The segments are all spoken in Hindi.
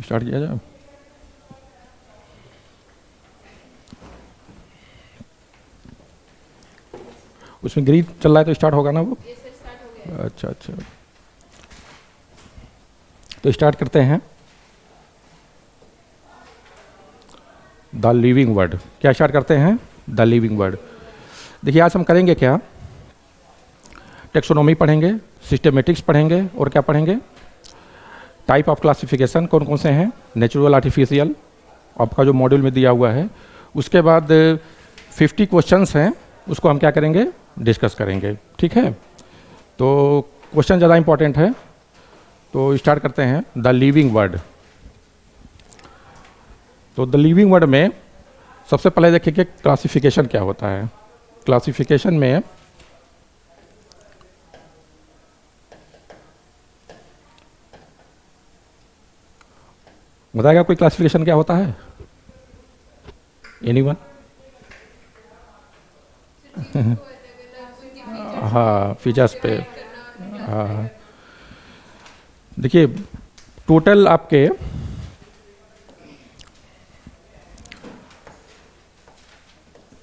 स्टार्ट किया जाए। उसमें ग्रीन चल रहा है तो स्टार्ट होगा ना वो? अच्छा अच्छा, तो स्टार्ट करते हैं। The living word. क्या स्टार्ट करते हैं? The living word. देखिए आज हम करेंगे क्या, टेक्सोनॉमी पढ़ेंगे, सिस्टेमेटिक्स पढ़ेंगे, और क्या पढ़ेंगे, टाइप ऑफ क्लासिफिकेशन कौन कौन से हैं, नेचुरल आर्टिफिशियल आपका जो मॉड्यूल में दिया हुआ है। उसके बाद 50 क्वेश्चंस हैं, उसको हम क्या करेंगे, डिस्कस करेंगे। ठीक है, तो क्वेश्चन ज़्यादा इंपॉर्टेंट है, तो स्टार्ट करते हैं। The living word. तो द लिविंग वर्ड में सबसे पहले देखिए कि क्लासिफिकेशन क्या होता है। क्लासिफिकेशन में बताएगा कोई क्लासिफिकेशन क्या होता है? एनीवन? हाँ, फीचर्स पे। हाँ, देखिए टोटल आपके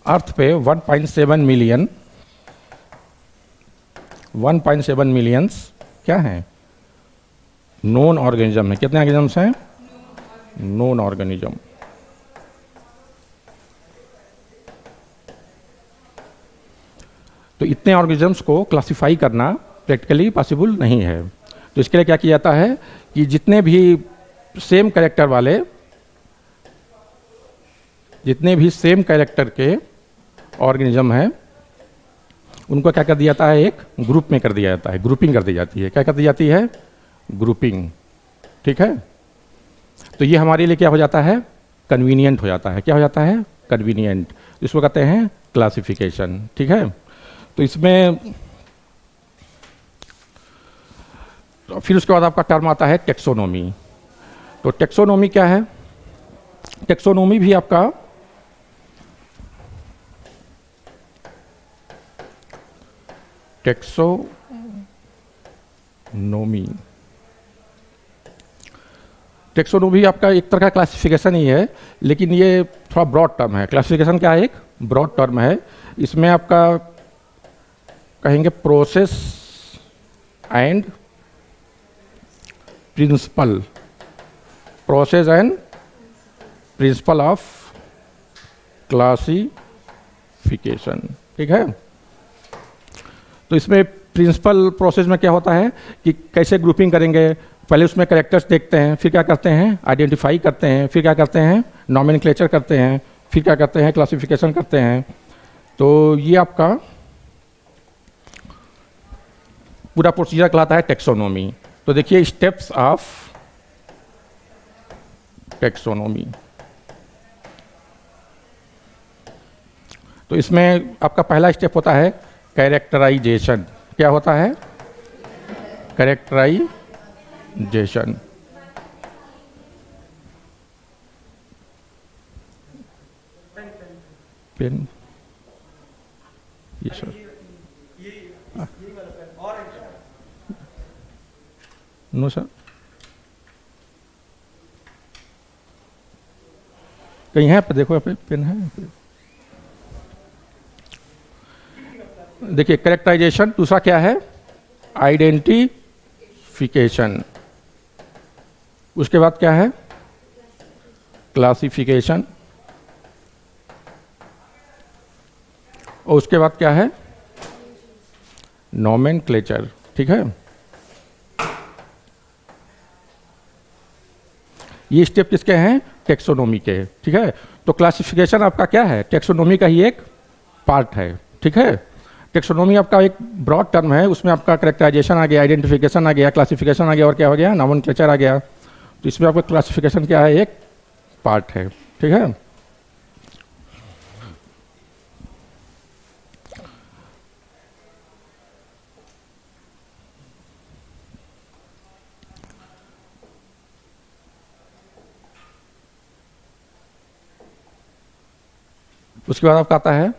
अर्थ पे 1.7 मिलियंस क्या हैं, नॉन ऑर्गेनिज्म है। कितने ऑर्गेनिजम्स हैं? Non organism. तो इतने ऑर्गेनिजम्स को क्लासिफाई करना प्रैक्टिकली पॉसिबल नहीं है। तो इसके लिए क्या किया जाता है कि जितने भी सेम कैरेक्टर के ऑर्गेनिज्म हैं उनको क्या कर दिया जाता है, एक ग्रुप में कर दिया जाता है, ग्रुपिंग कर दी जाती है। क्या कर दी जाती है? ग्रुपिंग। ठीक है, तो ये हमारे लिए क्या हो जाता है, कन्वीनियंट हो जाता है। क्या हो जाता है? कन्वीनियंट। इसको कहते हैं क्लासिफिकेशन। ठीक है, तो इसमें तो फिर उसके बाद आपका टर्म आता है टेक्सोनोमी। तो टेक्सोनोमी क्या है? टेक्सोनोमी भी आपका टेक्सोनोमी आपका एक तरह का क्लासिफिकेशन ही है, लेकिन ये थोड़ा ब्रॉड टर्म है। क्लासिफिकेशन क्या है? एक ब्रॉड टर्म है। इसमें आपका कहेंगे process and principle of classification. ठीक है, तो इसमें प्रिंसिपल प्रोसेस में क्या होता है कि कैसे ग्रुपिंग करेंगे। पहले उसमें कैरेक्टर्स देखते हैं, फिर क्या करते हैं, आइडेंटिफाई करते हैं, फिर क्या करते हैं, नॉमेनक्लेचर करते हैं, फिर क्या करते हैं, क्लासिफिकेशन करते हैं। तो ये आपका पूरा प्रोसीजर कहलाता है टेक्सोनोमी। तो देखिए स्टेप्स ऑफ टेक्सोनोमी। तो इसमें आपका पहला स्टेप होता है कैरेक्टराइजेशन। क्या होता है? कैरेक्टराइजेशन। पेन, ये सर, नो सर, कहीं है पे देखो, पे पेन है पे। देखिए कैरेक्टराइजेशन। दूसरा क्या है? आइडेंटिफिकेशन। उसके बाद क्या है? क्लासिफिकेशन। और उसके बाद क्या है? नॉमेनक्लेचर। ठीक है, ये स्टेप किसके हैं? टेक्सोनोमी के। ठीक है, तो क्लासिफिकेशन आपका क्या है? टेक्सोनोमी का ही एक पार्ट है। ठीक है, टेक्सोनोमी आपका एक ब्रॉड टर्म है, उसमें आपका कैरेक्टराइजेशन आ गया, आइडेंटिफिकेशन आ गया, क्लासिफिकेशन आ गया, और क्या हो गया, नॉमेनक्लेचर आ गया। तो इसमें आपका क्लासिफिकेशन क्या है? एक पार्ट है। ठीक है, उसके बाद आपका आता है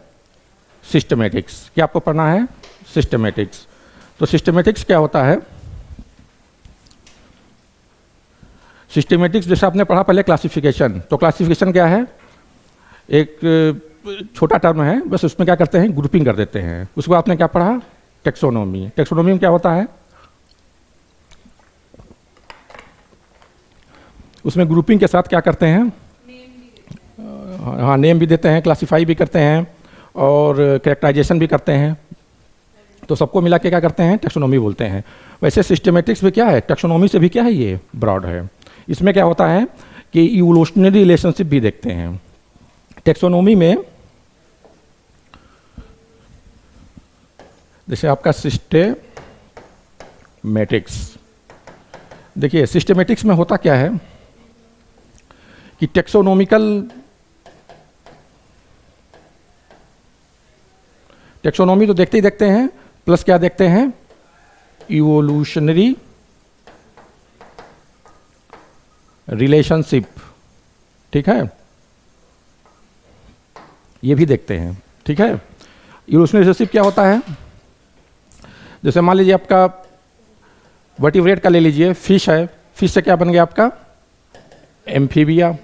सिस्टमेटिक्स। क्या आपको पढ़ना है? सिस्टमेटिक्स। तो सिस्टमेटिक्स क्या होता है? सिस्टमेटिक्स जैसे आपने पढ़ा पहले क्लासिफिकेशन, तो क्लासिफिकेशन क्या है, एक छोटा टर्म है, बस उसमें क्या करते हैं, ग्रुपिंग कर देते हैं। उसको आपने क्या पढ़ा, टेक्सोनोमी। टेक्सोनोमी में क्या होता है, उसमें ग्रुपिंग के साथ क्या करते हैं, हाँ नेम भी देते हैं, क्लासीफाई भी करते हैं और कैरेक्टराइजेशन भी करते हैं, तो सबको मिला के क्या करते हैं, टेक्सोनोमी बोलते हैं। वैसे सिस्टमेटिक्स भी क्या है, टेक्सोनोमी से भी क्या है, ये ब्रॉड है। इसमें क्या होता है कि इवोल्यूशनरी रिलेशनशिप भी देखते हैं टेक्सोनोमी में। जैसे आपका सिस्टेमेटिक्स, देखिए सिस्टमेटिक्स में होता क्या है कि टेक्सोनोमी तो देखते ही देखते हैं, प्लस क्या देखते हैं, इवोल्यूशनरी रिलेशनशिप, ठीक है, ये भी देखते हैं, ठीक है। इवोल्यूशनरी रिलेशनशिप क्या होता है, जैसे मान लीजिए आपका वर्टिब्रेट का ले लीजिए, फिश है, फिश से क्या बन गया आपका, एम्फीबिया,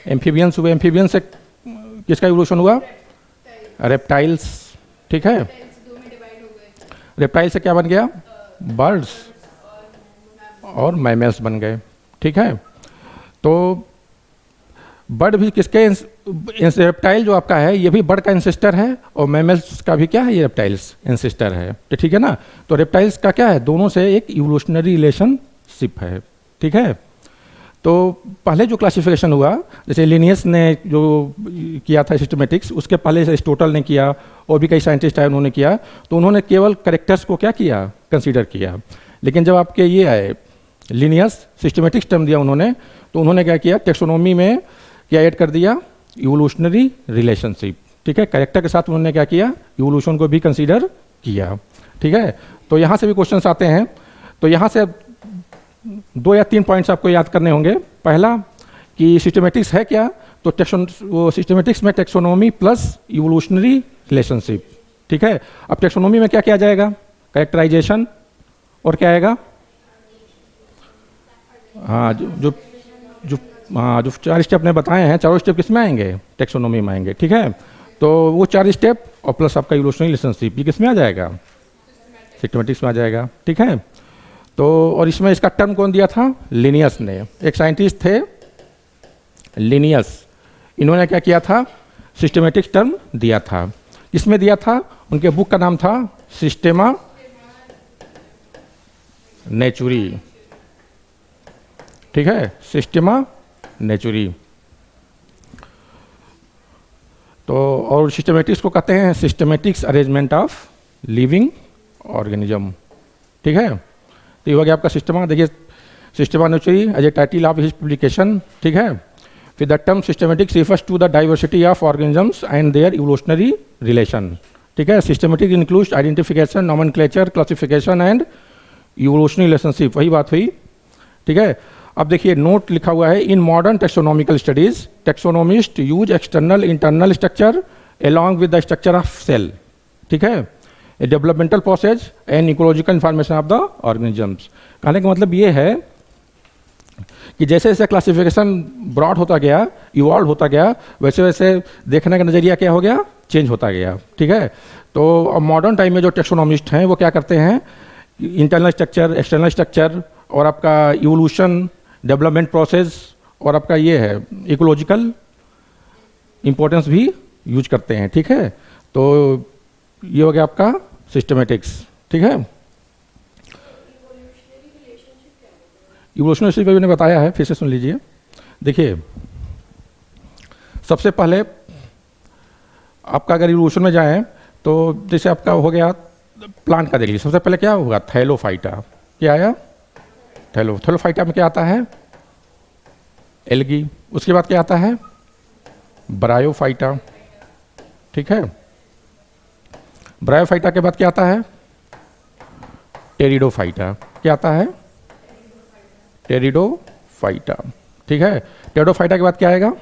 एम्फीबियंस हुए, एम्फीबियन से किसका इवोल्यूशन हुआ, रेप्टाइल्स, ठीक है। रेप्टाइल से क्या बन गया, बर्ड्स और मैमल्स बन गए, ठीक है। तो बर्ड भी किसके, रेप्टाइल जो आपका है ये भी बर्ड का इंसिस्टर है, और मैमल्स का भी क्या है, ये रेप्टाइल्स इंसिस्टर है, तो ठीक है ना। तो रेप्टाइल्स का क्या है, दोनों से एक इवोल्यूशनरी रिलेशनशिप है, ठीक है। तो पहले जो क्लासिफिकेशन हुआ, जैसे लिनियस ने जो किया था सिस्टमेटिक्स, उसके पहले से एरिस्टोटल ने किया, और भी कई साइंटिस्ट आए उन्होंने किया, तो उन्होंने केवल करेक्टर्स को क्या किया, कंसीडर किया। लेकिन जब आपके ये आए लिनियस, सिस्टमेटिक्स टर्म दिया उन्होंने, तो उन्होंने क्या किया, टेक्सोनोमी में क्या ऐड कर दिया, इवोल्यूशनरी रिलेशनशिप, ठीक है। कैरेक्टर के साथ उन्होंने क्या किया, इवोल्यूशन को भी कंसीडर किया, ठीक है। तो यहाँ से भी क्वेश्चंस आते हैं, तो यहाँ से 2 या 3 पॉइंट्स आपको याद करने होंगे। पहला कि सिस्टमेटिक्स है क्या, तो सिस्टमेटिक्स में टेक्सोनोमी प्लस इवोल्यूशनरी रिलेशनशिप, ठीक है। अब टेक्सोनोमी में क्या किया जाएगा, कैरेक्टराइजेशन, और क्या आएगा, हाँ जो 4 स्टेप ने बताए हैं, चारों स्टेप किस में आएंगे, टेक्सोनोमी में आएंगे, ठीक है। तो वो 4 स्टेप और प्लस आपका इवोल्यूशनरी रिलेशनशिप, ये किस में आ जाएगा, सिस्टमेटिक्स में आ जाएगा, ठीक है। तो और इसमें इसका टर्म कौन दिया था, लिनियस ने, एक साइंटिस्ट थे लिनियस, इन्होंने क्या किया था, सिस्टमेटिक्स टर्म दिया था। इसमें दिया था, उनके बुक का नाम था सिस्टेमा नेचुरी, ठीक है, सिस्टेमा नेचुरी। तो और सिस्टमेटिक्स को कहते हैं systematics arrangement of living organism, ठीक है। तो ये हो गया आपका सिस्टमा। देखिए Systema Naturae as a title of his publication, ठीक है। फिर the term systematics refers to the diversity of organisms and their evolutionary relation, ठीक है। Systematics includes identification, nomenclature, classification and evolutionary relationship, वही बात हुई, ठीक है। अब देखिए नोट लिखा हुआ है, in modern taxonomical studies taxonomist use external internal structure along with the structure of cell, ठीक है, a developmental process and ecological information of the organisms. कहने का मतलब ये है कि जैसे जैसे क्लासिफिकेशन ब्रॉड होता गया, इवॉल्व होता गया, वैसे वैसे देखने का नज़रिया क्या हो गया, चेंज होता गया, ठीक है। तो मॉडर्न टाइम में जो टेक्सोनोमिस्ट हैं वो क्या करते हैं, इंटरनल स्ट्रक्चर, एक्सटर्नल स्ट्रक्चर, और आपका इवोल्यूशन, डेवलपमेंट प्रोसेस, और आपका ये है इकोलॉजिकल इंपॉर्टेंस भी यूज करते हैं, ठीक है। तो ये हो गया आपका सिस्टमेटिक्स, ठीक है। इवोल्यूशनरी भी मैंने बताया है, फिर से सुन लीजिए। देखिए सबसे पहले आपका अगर इवोल्यूशन में जाएं तो जैसे आपका हो गया प्लांट का, देख लीजिए सबसे पहले क्या होगा, थैलोफाइटा, क्या आया, थैलोफाइटा में क्या आता है, एल्गी। उसके बाद क्या आता है, ब्रायोफाइटा, ठीक है। ब्रायोफाइटा के बाद क्या आता है, टेरिडोफाइटा, क्या आता है, टेरिडोफाइटा, ठीक है। टेरिडोफाइटा के बाद क्या आएगा,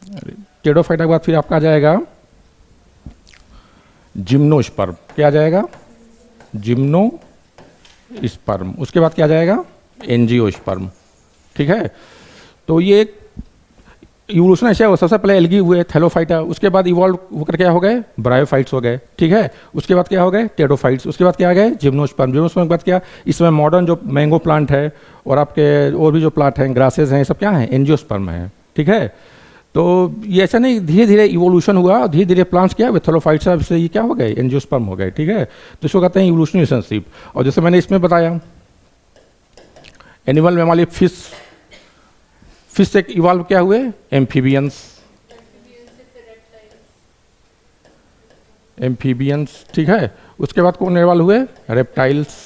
टेरिडोफाइटा के बाद फिर आपका आ जाएगा जिम्नोस्पर्म, क्या आ जाएगा, जिम्नोस्पर्म, स्पर्म, उसके बाद क्या आ जाएगा, एंजियोस्पर्म। ठीक है, तो ये इवोल्यूशन ऐसा हुआ, सबसे पहले एल्गी हुए, थैलोफाइटा, उसके बाद इवॉल्व होकर क्या हो गए, ब्रायोफाइट्स हो गए। ठीक है, उसके बाद क्या हो गए, टेडोफाइट्स, उसके बाद क्या आ गए, जिम्नोस्पर्म। जिम्नोस्पर्म के बाद क्या, इसमें मॉडर्न जो मैंगो प्लांट है और आपके और भी जो प्लांट हैं, ग्रासेस हैं, ये सब क्या हैं, एंजियोस्पर्म है। ठीक है, तो ये ऐसा नहीं, धीरे धीरे इवोल्यूशन हुआ, धीरे धीरे प्लांट्स क्या हुए, थैलोफाइट्स से ये क्या हो गए, एंजियोस्पर्म हो गए। ठीक है, तो इसको कहते हैं इवोल्यूशनरी रिलेशनशिप। और जैसे मैंने इसमें बताया, एनिमल में हमारी फिश से इवॉल्व क्या हुए, एम्फीबियंस, एम्फीबियंस। ठीक है, उसके बाद कौन इवॉल्व हुए, रेप्टाइल्स।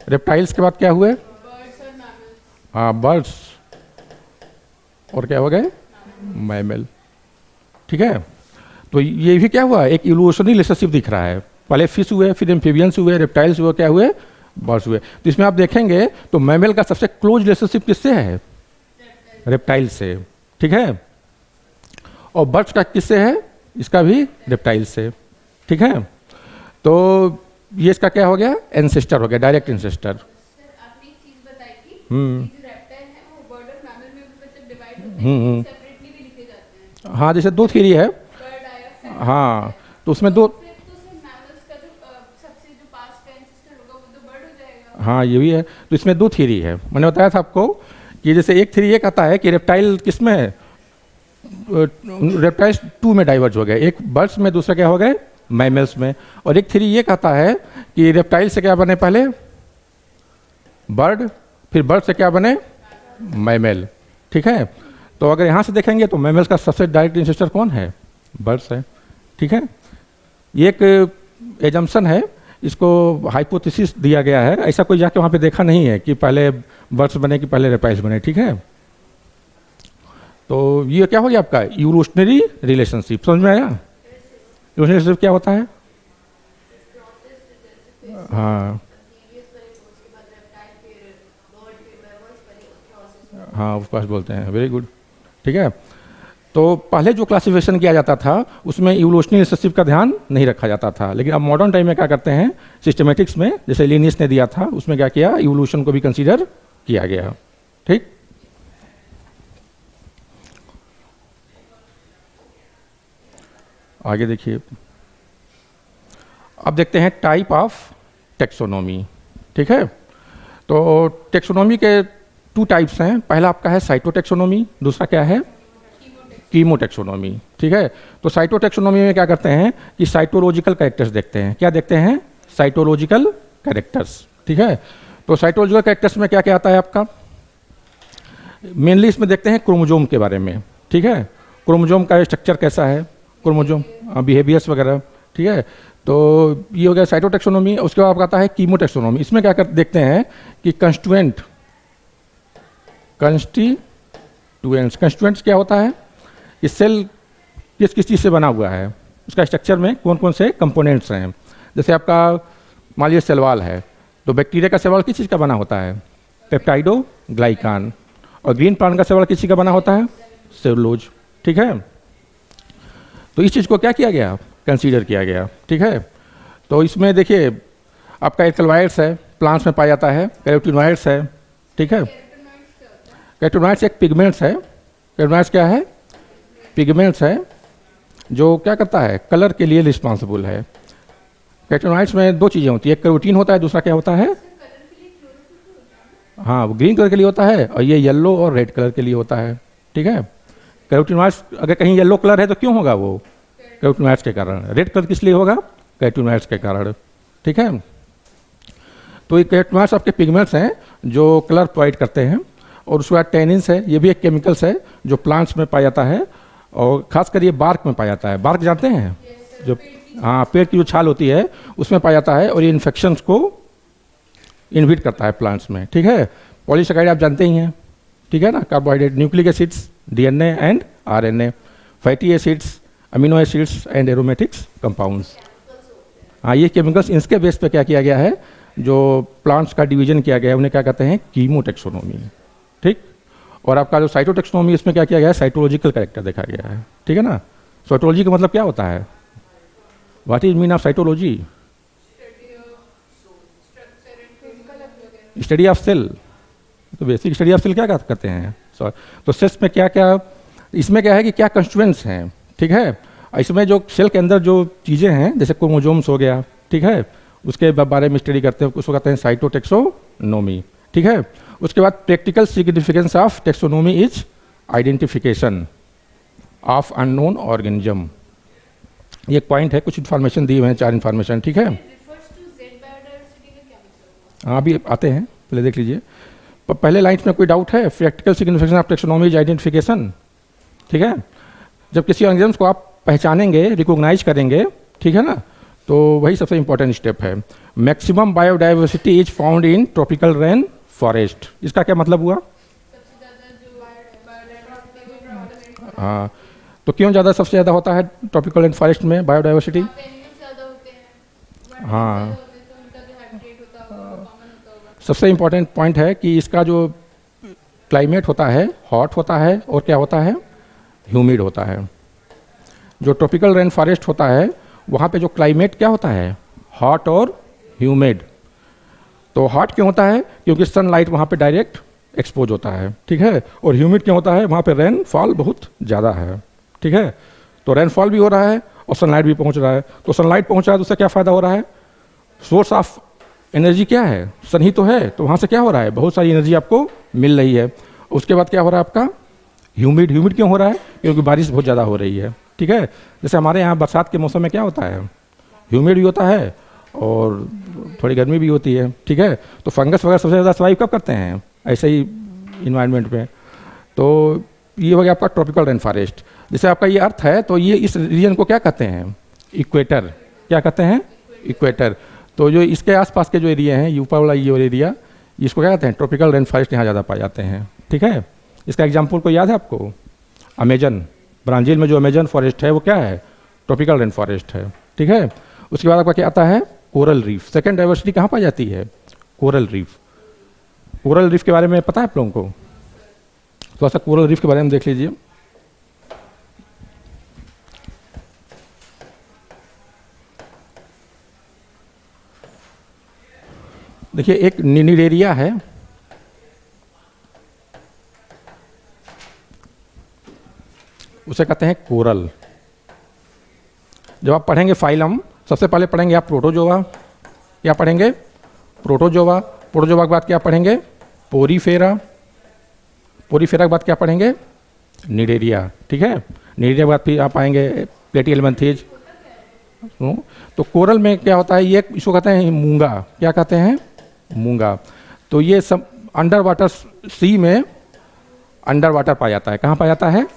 रेप्टाइल्स के बाद क्या हुए, हाँ बर्ड्स, और क्या हो गए, मैमल। ठीक है, तो ये भी क्या हुआ, एक इवोल्यूशनरी रिलेशनशिप दिख रहा है। पहले फिश हुए, फिर एम्फीबियंस हुए, रेप्टाइल्स हुए, क्या हुए, बर्ड्स हुए। तो इसमें आप देखेंगे तो मैमल का सबसे क्लोज रिलेशनशिप किससे है, रेप्टाइल से। ठीक है, और बर्ड्स का किससे है, इसका भी रेप्टाइल से। ठीक है, तो ये इसका क्या हो गया, एंसेस्टर हो गया, डायरेक्ट एंसेस्टर। आपने एक चीज बताई थी कि जो रेप्टाइल है वो बर्ड और मैमल में भी मतलब डिवाइड होते हैं, सेपरेटली भी लिखे जाते हैं। हाँ, जैसे दो थ्योरी है, बर्ड आया, हाँ, तो उसमें दो, फिर तो सिर्फ मैमल्स का जो सबसे जो पास्ट का एंसेस्टर होगा वो तो बर्ड हो जाएगा। हाँ ये भी है। तो इसमें दो थ्योरी है, मैंने बताया था आपको कि जैसे एक थ्योरी ये कहता है कि रेप्टाइल किस में है, रेप्टाइल्स टू में डाइवर्ज हो गए, एक बर्ड्स में, दूसरा क्या हो गए, मैमल्स में। और एक थ्योरी ये कहता है कि रेप्टाइल से क्या बने, पहले बर्ड, फिर बर्ड से क्या बने, मैमल। ठीक है, तो अगर यहाँ से देखेंगे तो मैमल्स का सबसे डायरेक्ट इंसेस्टर कौन है, बर्ड्स है। ठीक है, ये एक एजम्पशन है, इसको हाइपोथेसिस दिया गया है, ऐसा कोई जाके वहाँ पे देखा नहीं है कि पहले बर्ड्स बने कि पहले रेप्टाइल्स बने। ठीक है, तो ये क्या हो गया आपका इवोल्यूशनरी रिलेशनशिप, समझ में आया। इवोल्यूशनरी रिलेशनशिप क्या होता है, हाँ हाँ उस पास बोलते हैं, वेरी गुड। ठीक है, तो पहले जो क्लासिफिकेशन किया जाता था उसमें इवोल्यूशनरी रिलेशनशिप का ध्यान नहीं रखा जाता था, लेकिन अब मॉडर्न टाइम में क्या करते हैं, सिस्टमेटिक्स में जैसे लिनियस ने दिया था उसमें क्या किया, इवोल्यूशन को भी कंसीडर किया गया। ठीक, आगे देखिए, अब देखते हैं टाइप ऑफ टेक्सोनोमी। ठीक है, तो टेक्सोनोमी के टू टाइप्स हैं, पहला आपका है साइटोटेक्सोनोमी, दूसरा क्या है, कीमोटेक्सोनोमी। ठीक है, तो साइटोटेक्सोनोमी में क्या करते हैं कि साइटोलॉजिकल कैरेक्टर्स देखते हैं, क्या देखते हैं, साइटोलॉजिकल कैरेक्टर्स। ठीक है, तो साइटोलॉजिकल कैरेक्टर्स में क्या क्या आता है आपका, मेनली इसमें देखते हैं क्रोमोजोम के बारे में। ठीक है, क्रोमोजोम का स्ट्रक्चर कैसा है, क्रोमोजोम बिहेवियर्स वगैरह। ठीक है, तो ये हो गया साइटोटेक्सोनोमी। उसके बाद आपका आता है कीमोटेक्सोनोमी, इसमें क्या देखते हैं कि कंस्टिट्यूएंट्स क्या होता है, ये सेल किस किस चीज़ से बना हुआ है, उसका स्ट्रक्चर में कौन कौन से कंपोनेंट्स हैं। जैसे आपका मान लीजिए सेल वॉल है, तो बैक्टीरिया का सेल वॉल किस चीज़ का बना होता है, पेप्टाइडो ग्लाइकान। और ग्रीन प्लांट का सेल वॉल किस चीज़ का बना होता है, सेलुलोज। ठीक है, तो इस चीज़ को क्या किया गया, कंसीडर किया गया। ठीक है, तो इसमें देखिए आपका एल्कलॉइड्स है, प्लांट्स में पाया जाता है, कैरोटीनॉइड्स है। ठीक है, कैरोटीनॉइड्स एक पिगमेंट्स है, कैरोटीनॉइड्स क्या है, पिगमेंट्स है जो क्या करता है, कलर के लिए रिस्पॉन्सिबल है। कैरोटीनॉइड्स में दो चीज़ें होती है, एक कैरोटीन होता है, दूसरा क्या होता है, हाँ वो ग्रीन कलर के लिए होता है, और ये येलो और रेड कलर के लिए होता है। ठीक है, कैरोटीनॉइड्स अगर कहीं येलो कलर है तो क्यों होगा, वो कैरोटीनॉइड्स के कारण। रेड कलर किस लिए होगा, कैरोटीनॉइड्स के कारण। ठीक है, तो ये कैरोटीनॉइड्स आपके पिगमेंट्स हैं जो कलर प्रोवाइड करते हैं। और उसके बाद टैनिन्स है, ये भी एक केमिकल्स है जो प्लांट्स में पाया जाता है, और खासकर ये बार्क में पाया जाता है। बार्क जानते हैं, जो हाँ पेड़ की जो छाल होती है उसमें पाया जाता है, और ये इन्फेक्शंस को इनहिबिट करता है प्लांट्स में। ठीक है, पॉलीसेकेराइड आप जानते ही हैं, ठीक है ना, carbohydrate, nucleic acids, DNA and RNA, fatty acids, amino acids and aromatics compounds. हाँ ये केमिकल्स, इसके बेस पे क्या किया गया है, जो प्लांट्स का डिवीजन किया गया है उन्हें क्या कहते हैं, कीमोटेक्सोनोमी। ठीक, और आपका जो साइटोटेक्सोनोमी, इसमें क्या किया गया है, साइटोलॉजिकल कैरेक्टर देखा गया है। ठीक है ना, साइटोलॉजी का मतलब क्या होता है, what is mean of cytology, study of cell, तो बेसिक स्टडी ऑफ सेल क्या करते हैं सर। तो सेल्स में क्या क्या, इसमें क्या है कि क्या कंस्टिट्यूएंट्स हैं, ठीक है। इसमें जो सेल के अंदर जो चीज़ें हैं जैसे क्रोमोसोम्स हो गया, ठीक है, उसके बारे में स्टडी करते हैं, उसको कहते हैं साइटोटेक्सोनोमी, ठीक है। उसके बाद practical significance of taxonomy is identification of unknown organism. ये एक पॉइंट है, कुछ इन्फॉर्मेशन दी हुए हैं, 4 इन्फॉर्मेशन, ठीक है। हाँ अभी आते हैं, पहले देख लीजिए। पहले लाइन में कोई डाउट है? Practical signification of taxonomy is identification, ठीक है। जब किसी ऑर्गेनिज्म को आप पहचानेंगे, रिकॉग्नाइज करेंगे, ठीक है ना, तो वही सबसे इंपॉर्टेंट स्टेप है। Maximum biodiversity is found in tropical rain forest. इसका क्या मतलब हुआ? हाँ, तो क्यों ज़्यादा, सबसे ज़्यादा होता है ट्रॉपिकल रेन फॉरेस्ट में बायोडाइवर्सिटी? हाँ, सबसे इम्पोर्टेंट पॉइंट है कि इसका जो क्लाइमेट होता है हॉट होता है और क्या होता है, ह्यूमिड होता है। जो ट्रॉपिकल रेन फॉरेस्ट होता है वहाँ पे जो क्लाइमेट क्या होता है, हॉट और ह्यूमिड। तो हॉट क्यों होता है? क्योंकि सनलाइट वहाँ पे डायरेक्ट एक्सपोज होता है, ठीक है। और ह्यूमिड क्यों होता है? वहाँ पे रेनफॉल बहुत ज़्यादा है, ठीक है। तो रेनफॉल भी हो रहा है और सनलाइट भी पहुँच रहा है। तो सनलाइट पहुँच रहा है तो उससे क्या फ़ायदा हो रहा है? सोर्स ऑफ एनर्जी क्या है? सन ही तो है, तो वहाँ से क्या हो रहा है, बहुत सारी एनर्जी आपको मिल रही है। उसके बाद क्या हो रहा है आपका, ह्यूमिड। ह्यूमिड क्यों हो रहा है? क्योंकि बारिश बहुत ज़्यादा हो रही है, ठीक है। जैसे हमारे यहाँ बरसात के मौसम में क्या होता है, ह्यूमिड भी होता है और थोड़ी गर्मी भी होती है, ठीक है। तो फंगस वगैरह सबसे ज़्यादा सर्वाइव कब करते हैं, ऐसे ही इन्वायरमेंट में। तो ये हो गया आपका ट्रॉपिकल रेन फॉरेस्ट। जैसे आपका ये अर्थ है तो ये इस रीजन को क्या कहते हैं, इक्वेटर। क्या कहते हैं? इक्वेटर। तो जो इसके आसपास के जो एरिया हैं, ऊपर वाला ये एरिया, इसको क्या कहते हैं, ट्रॉपिकल रेन फॉरेस्ट यहाँ ज़्यादा पाए जाते हैं, ठीक है। इसका एग्जाम्पल को याद है आपको? अमेजन, ब्राज़ील में जो अमेजन फॉरेस्ट है वो क्या है, ट्रॉपिकल रेन फॉरेस्ट है, ठीक है। उसके बाद आपका क्या आता है, कोरल रीफ। सेकंड डाइवर्सिटी कहाँ पाई जाती है, कोरल रीफ। कोरल रीफ के बारे में पता है आप लोगों को? थोड़ा सा कोरल रीफ के बारे में देख लीजिए। देखिए एक निनिडेरिया है, उसे कहते हैं कोरल। जब आप पढ़ेंगे फाइलम, सबसे पहले पढ़ेंगे आप प्रोटोजोआ। क्या पढ़ेंगे? प्रोटोजोआ। प्रोटोजोआ के बाद क्या पढ़ेंगे, पोरीफेरा। पोरीफेरा के बाद क्या पढ़ेंगे, निडेरिया, ठीक है। निडेरिया के बाद फिर आप आएंगे प्लेटिहेल्मिन्थेज। तो कोरल में क्या होता है, ये इसको कहते हैं मूंगा। क्या कहते हैं, मूंगा। तो ये सब अंडर वाटर सी में अंडर वाटर पाया जाता है। कहाँ पाया जाता है?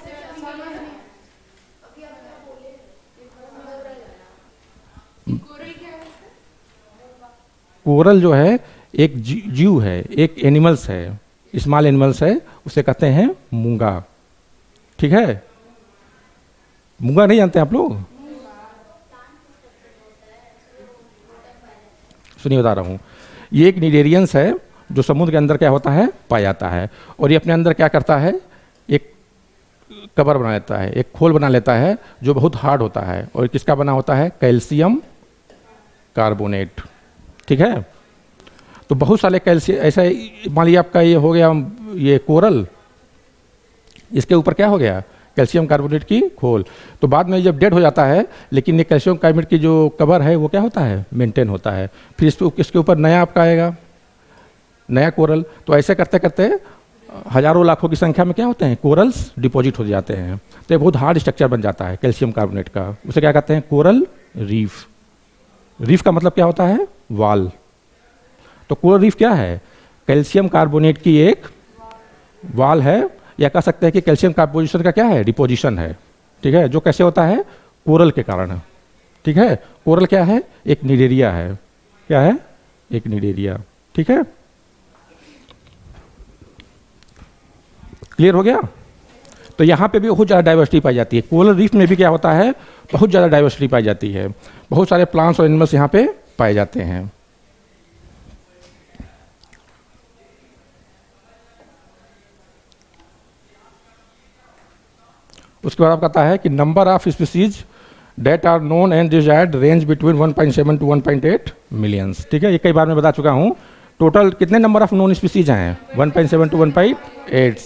कोरल जो है एक जीव है, एक एनिमल्स है, स्मॉल एनिमल्स है, उसे कहते हैं मूंगा, ठीक है। मूंगा नहीं जानते आप लोग? सुनिए बता रहा हूँ। ये एक निडेरियंस है जो समुद्र के अंदर क्या होता है, पाया जाता है। और ये अपने अंदर क्या करता है, एक कवर बना लेता है, एक खोल बना लेता है जो बहुत हार्ड होता है। और किसका बना होता है, कैल्शियम कार्बोनेट, ठीक है। तो बहुत सारे कैल्शियम ऐसा, मान लीजिए आपका ये हो गया ये कोरल, इसके ऊपर क्या हो गया, कैल्शियम कार्बोनेट की खोल। तो बाद में जब डेड हो जाता है, लेकिन ये कैल्शियम कार्बोनेट की जो कवर है वो क्या होता है, मेंटेन होता है। फिर इसके ऊपर नया आपका आएगा, नया कोरल। तो ऐसे करते करते हजारों लाखों की संख्या में क्या होते हैं, कोरल्स डिपॉजिट हो जाते हैं। तो ये बहुत हार्ड स्ट्रक्चर बन जाता है कैल्शियम कार्बोनेट का। उसे क्या कहते हैं, कोरल रीफ। रीफ का मतलब क्या होता है, वाल। तो कोरल रीफ क्या है, कैल्शियम कार्बोनेट की एक वाल है, या कह सकते हैं कि कैल्शियम कार्बोनेशन का क्या है, डिपोजिशन है, ठीक है। जो कैसे होता है, कोरल के कारण, ठीक है। कोरल क्या है, एक निडेरिया है। क्या है, एक निडेरिया, ठीक है। क्लियर हो गया? तो यहाँ पे भी बहुत ज़्यादा डाइवर्सिटी पाई जाती है। कोरल रीफ में भी क्या होता है, बहुत ज़्यादा डाइवर्सिटी पाई जाती है। बहुत सारे प्लांट्स और एनिमल्स यहाँ पे पाए जाते हैं। उसके बाद आपका कहता है कि number of species that are known and desired range between 1.7 to 1.8 millions, ठीक है। ये कई बार मैं बता चुका हूँ। टोटल कितने नंबर ऑफ नॉन स्पीसीज हैं? 1.7 to 1.8।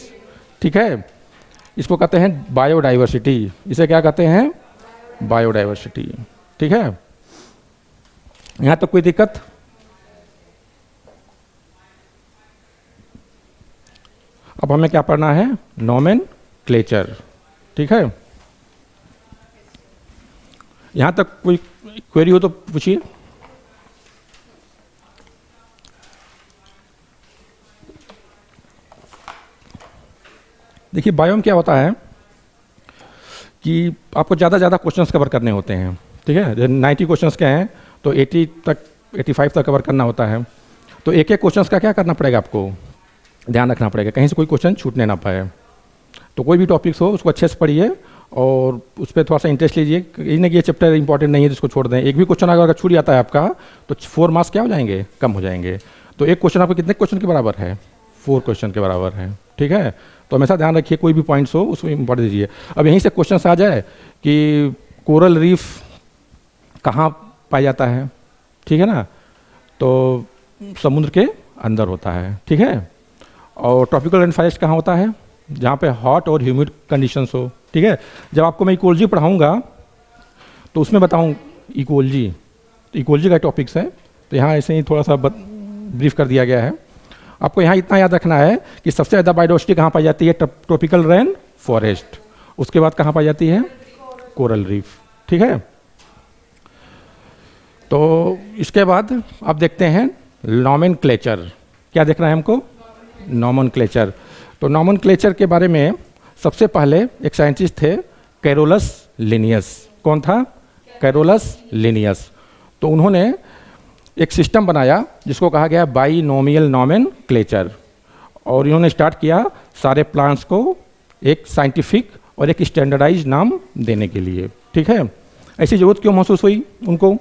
ठीक है, इसको कहते हैं बायोडाइवर्सिटी। इसे क्या कहते हैं? बायोडाइवर्सिटी। ठीक है, यहाँ तक कोई दिक्कत? अब हमें क्या पढ़ना है? नोमेनक्लेचर। ठीक है, यहाँ तक कोई क्वेरी हो तो पूछिए। देखिए, बायो में क्या होता है कि आपको ज़्यादा क्वेश्चंस कवर करने होते हैं। ठीक है, 90 क्वेश्चंस के हैं तो 80 तक 85 तक कवर करना होता है। तो एक एक क्वेश्चंस का क्या करना पड़ेगा? आपको ध्यान रखना पड़ेगा कहीं से कोई क्वेश्चन छूटने ना पाए। तो कोई भी टॉपिक्स हो उसको अच्छे से पढ़िए और उस पर थोड़ा सा इंटरेस्ट लीजिए। ये नहीं कि ये चैप्टर इंपॉर्टेंट नहीं है जिसको छोड़ दें। एक भी क्वेश्चन अगर छूट जाता है आपका तो 4 मार्क्स क्या हो जाएंगे? कम हो जाएंगे। तो एक क्वेश्चन आपको कितने क्वेश्चन के बराबर है? 4 क्वेश्चन के बराबर है। ठीक है, तो हमेशा ध्यान रखिए कोई भी पॉइंट्स हो उसको पढ़ दीजिए। अब यहीं से क्वेश्चन आ जाए कि कोरल रीफ कहाँ पाया जाता है? ठीक है ना, तो समुद्र के अंदर होता है। ठीक है, और ट्रॉपिकल रेन फॉरेस्ट कहाँ होता है? जहाँ पे हॉट और ह्यूमिड कंडीशंस हो। ठीक है, जब आपको मैं इकोलॉजी पढ़ाऊँगा तो उसमें बताऊँ इकोलॉजी का टॉपिक्स है, तो यहाँ ऐसे ही थोड़ा सा ब्रीफ कर दिया गया है। आपको यहाँ इतना याद रखना है कि सबसे ज़्यादा बायोडाइवर्सिटी कहाँ पाई जाती है? Tropical rain forest. उसके बाद कहाँ पाई जाती है? Coral reef. ठीक है, तो इसके बाद आप देखते हैं नोमेनक्लेचर। क्या देखना है हमको? नोमेनक्लेचर। तो नोमेनक्लेचर के बारे में सबसे पहले एक साइंटिस्ट थे कैरोलस लिनियस। कौन था? Carolus Linnaeus. तो उन्होंने एक सिस्टम बनाया जिसको कहा गया बाइनोमियल नोमेनक्लेचर, और इन्होंने स्टार्ट किया सारे प्लांट्स को एक साइंटिफिक और एक स्टैंडर्डाइज नाम देने के लिए। ठीक है, ऐसी ज़रूरत क्यों महसूस हुई उनको?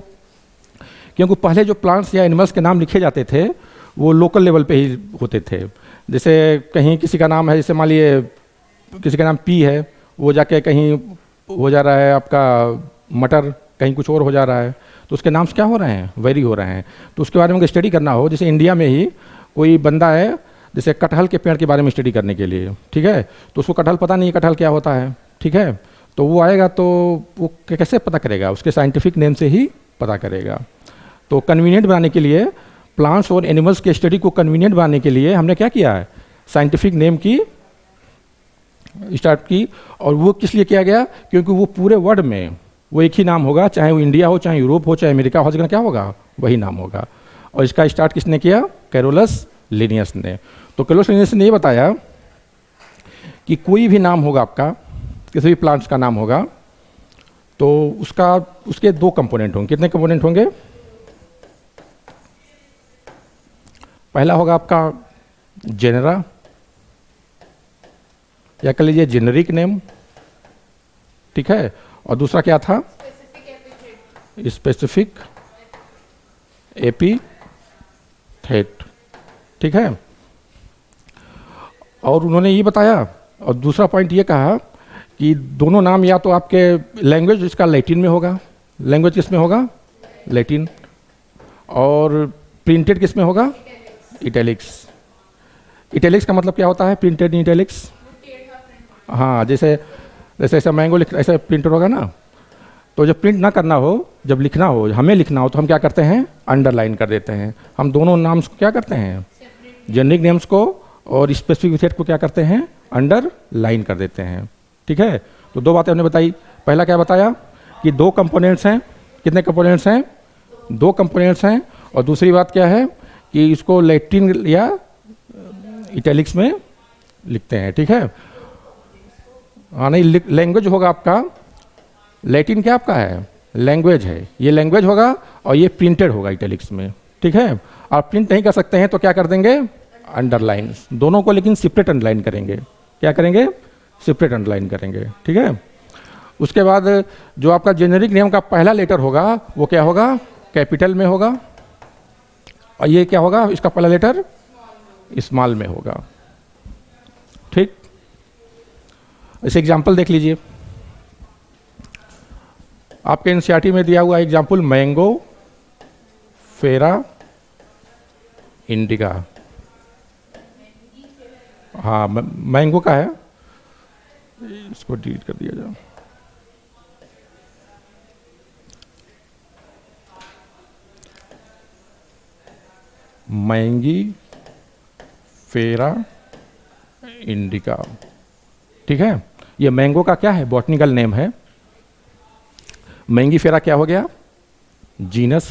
क्योंकि पहले जो प्लांट्स या एनिमल्स के नाम लिखे जाते थे वो लोकल लेवल पे ही होते थे। जैसे कहीं किसी का नाम है, जैसे मान लिए किसी का नाम पी है, वो जाके कहीं हो जा रहा है आपका मटर, कहीं कुछ और हो जा रहा है, तो उसके नाम्स क्या हो रहे हैं? वेरी हो रहे हैं। तो उसके बारे में अगर स्टडी करना हो, जैसे इंडिया में ही कोई बंदा है जैसे कटहल के पेड़ के बारे में स्टडी करने के लिए, ठीक है, तो उसको कटहल पता नहीं कटहल क्या होता है। ठीक है, तो वो आएगा तो वो कैसे पता करेगा? उसके साइंटिफिक नेम से ही पता करेगा। तो कन्वीनियंट बनाने के लिए, प्लांट्स और एनिमल्स के स्टडी को कन्वीनियंट बनाने के लिए हमने क्या किया है? साइंटिफिक नेम की स्टार्ट की। और वो किस लिए किया गया? क्योंकि वो पूरे वर्ल्ड में वो एक ही नाम होगा, चाहे वो इंडिया हो, चाहे यूरोप हो, चाहे अमेरिका हो, जगह क्या होगा? वही नाम होगा। और इसका स्टार्ट किसने किया? कैरोलस लिनियस ने। तो कैरोलस लिनियस ने ये बताया कि कोई भी नाम होगा आपका, किसी भी प्लांट्स का नाम होगा, तो उसके 2 कंपोनेंट होंगे। कितने कंपोनेंट होंगे? पहला होगा आपका जेनरा, या कह लीजिए जेनरिक नेम। ठीक है, और दूसरा क्या था? Specific epithet. ठीक है, और उन्होंने ये बताया, और दूसरा पॉइंट ये कहा कि दोनों नाम या तो आपके लैंग्वेज इसका लैटिन में होगा, लैंग्वेज किस में होगा? लैटिन। और प्रिंटेड किस में होगा? इटैलिक्स। इटैलिक्स का मतलब क्या होता है? Printed in italics. हाँ, जैसे ऐसा मैंगो ऐसा प्रिंटेड होगा ना, तो जब प्रिंट ना करना हो, जब लिखना हो, हमें लिखना हो, तो हम क्या करते हैं? अंडरलाइन कर देते हैं। हम दोनों नाम्स को क्या करते हैं? जेनरिक नेम्स को और स्पेसिफिक एपिथेट को क्या करते हैं? अंडरलाइन कर देते हैं। ठीक है, तो 2 बातें हमने बताई। पहला क्या बताया कि 2 कंपोनेंट्स हैं। कितने कंपोनेंट्स हैं? 2 कंपोनेंट्स हैं। और दूसरी बात क्या है कि इसको लैटिन या इटैलिक्स में लिखते हैं। ठीक है, हाँ, नहीं, लैंग्वेज होगा आपका लैटिन। क्या आपका है? लैंग्वेज है, ये लैंग्वेज होगा, और ये प्रिंटेड होगा इटैलिक्स में। ठीक है, आप प्रिंट नहीं कर सकते हैं तो क्या कर देंगे? अंडरलाइन। दोनों को लेकिन सेपरेट अंडरलाइन करेंगे। क्या करेंगे? सेपरेट अंडरलाइन करेंगे। ठीक है, उसके बाद जो आपका जेनरिक नेम का पहला लेटर होगा वो क्या होगा? कैपिटल में होगा, और ये क्या होगा? इसका पहला लेटर स्मॉल में होगा। ठीक, इसे एग्जाम्पल देख लीजिए। आपके एनसीईआरटी में दिया हुआ एग्जाम्पल मैंगो, फेरा, इंडिका। हाँ मैंगो का है, इसको डिलीट कर दिया जाए। मैंगी फेरा इंडिका, ठीक है। ये मैंगो का क्या है, बॉटनिकल नेम है। मैंगी फेरा क्या हो गया, जीनस,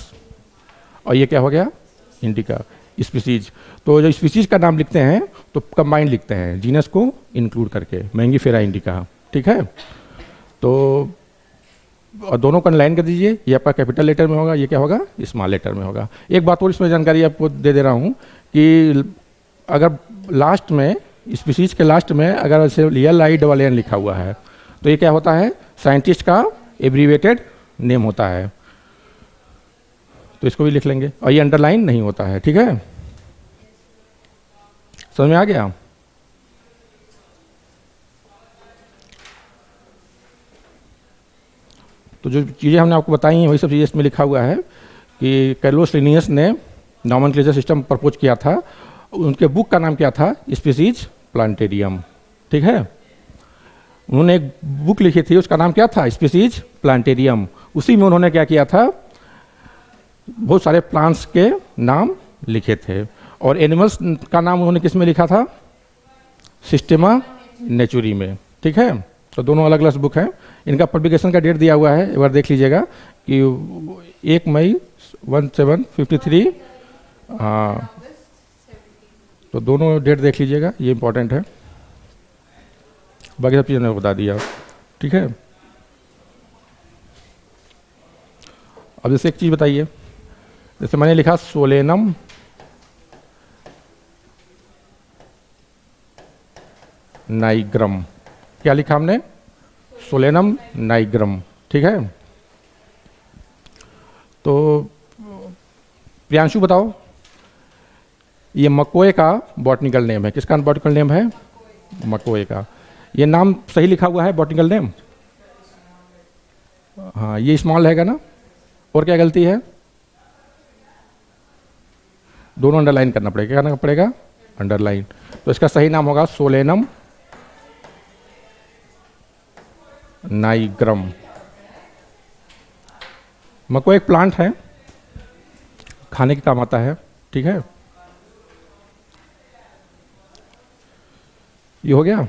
और ये क्या हो गया, इंडिका, स्पीसीज। तो जब स्पीसीज का नाम लिखते हैं तो कंबाइंड लिखते हैं, जीनस को इंक्लूड करके, मैंगी फेरा इंडिका, ठीक है। तो और दोनों को लाइन कर दीजिए, ये आपका कैपिटल लेटर में होगा, ये क्या होगा, स्मॉल लेटर में होगा। एक बात और इसमें जानकारी आपको दे दे रहा हूँ कि अगर लास्ट में, स्पीसीज के लास्ट में अगर ऐसे LIAAN लिखा हुआ है तो ये क्या होता है, साइंटिस्ट का एब्रीवेटेड नेम होता है, तो इसको भी लिख लेंगे। और ये अंडरलाइन नहीं होता है, ठीक है, समझ में आ गया। तो जो चीज़ें हमने आपको बताई हैं वही सब चीज़ें इसमें लिखा हुआ है कि कार्लोस लिनियस ने नॉमेनक्लेचर सिस्टम प्रपोज किया था। उनके बुक का नाम क्या था, स्पीसीज प्लांटेरियम, ठीक है। उन्होंने एक बुक लिखी थी, उसका नाम क्या था, स्पीसीज प्लांटेरियम। उसी में उन्होंने क्या किया था, बहुत सारे प्लांट्स के नाम लिखे थे। और एनिमल्स का नाम उन्होंने किस में लिखा था, सिस्टेमा नेचुरी में, ठीक है। तो दोनों अलग अलग बुक हैं। इनका पब्लिकेशन का डेट दिया हुआ है, एक बार देख लीजिएगा कि 1 मई 1753, हाँ, तो दोनों डेट देख लीजिएगा, ये इंपॉर्टेंट है। बाकी सब चीज़ें मैंने बता दिया, ठीक है। अब जैसे एक चीज़ बताइए, जैसे मैंने लिखा सोलेनम नाइग्रम, क्या लिखा हमने, सोलेनम नाइग्रम, ठीक है। तो प्रियांशु बताओ, ये मकोए का बॉटनिकल नेम है, किसका बॉटनिकल नेम है, मकोए का। ये नाम सही लिखा हुआ है बॉटनिकल नेम, हाँ, ये स्मॉल रहेगा ना, और क्या गलती है, दोनों अंडरलाइन करना पड़ेगा, क्या करना पड़ेगा, अंडरलाइन। तो इसका सही नाम होगा सोलेनम नाइग्रम। मको एक प्लांट है, खाने के काम आता है, ठीक है। ये हो गया।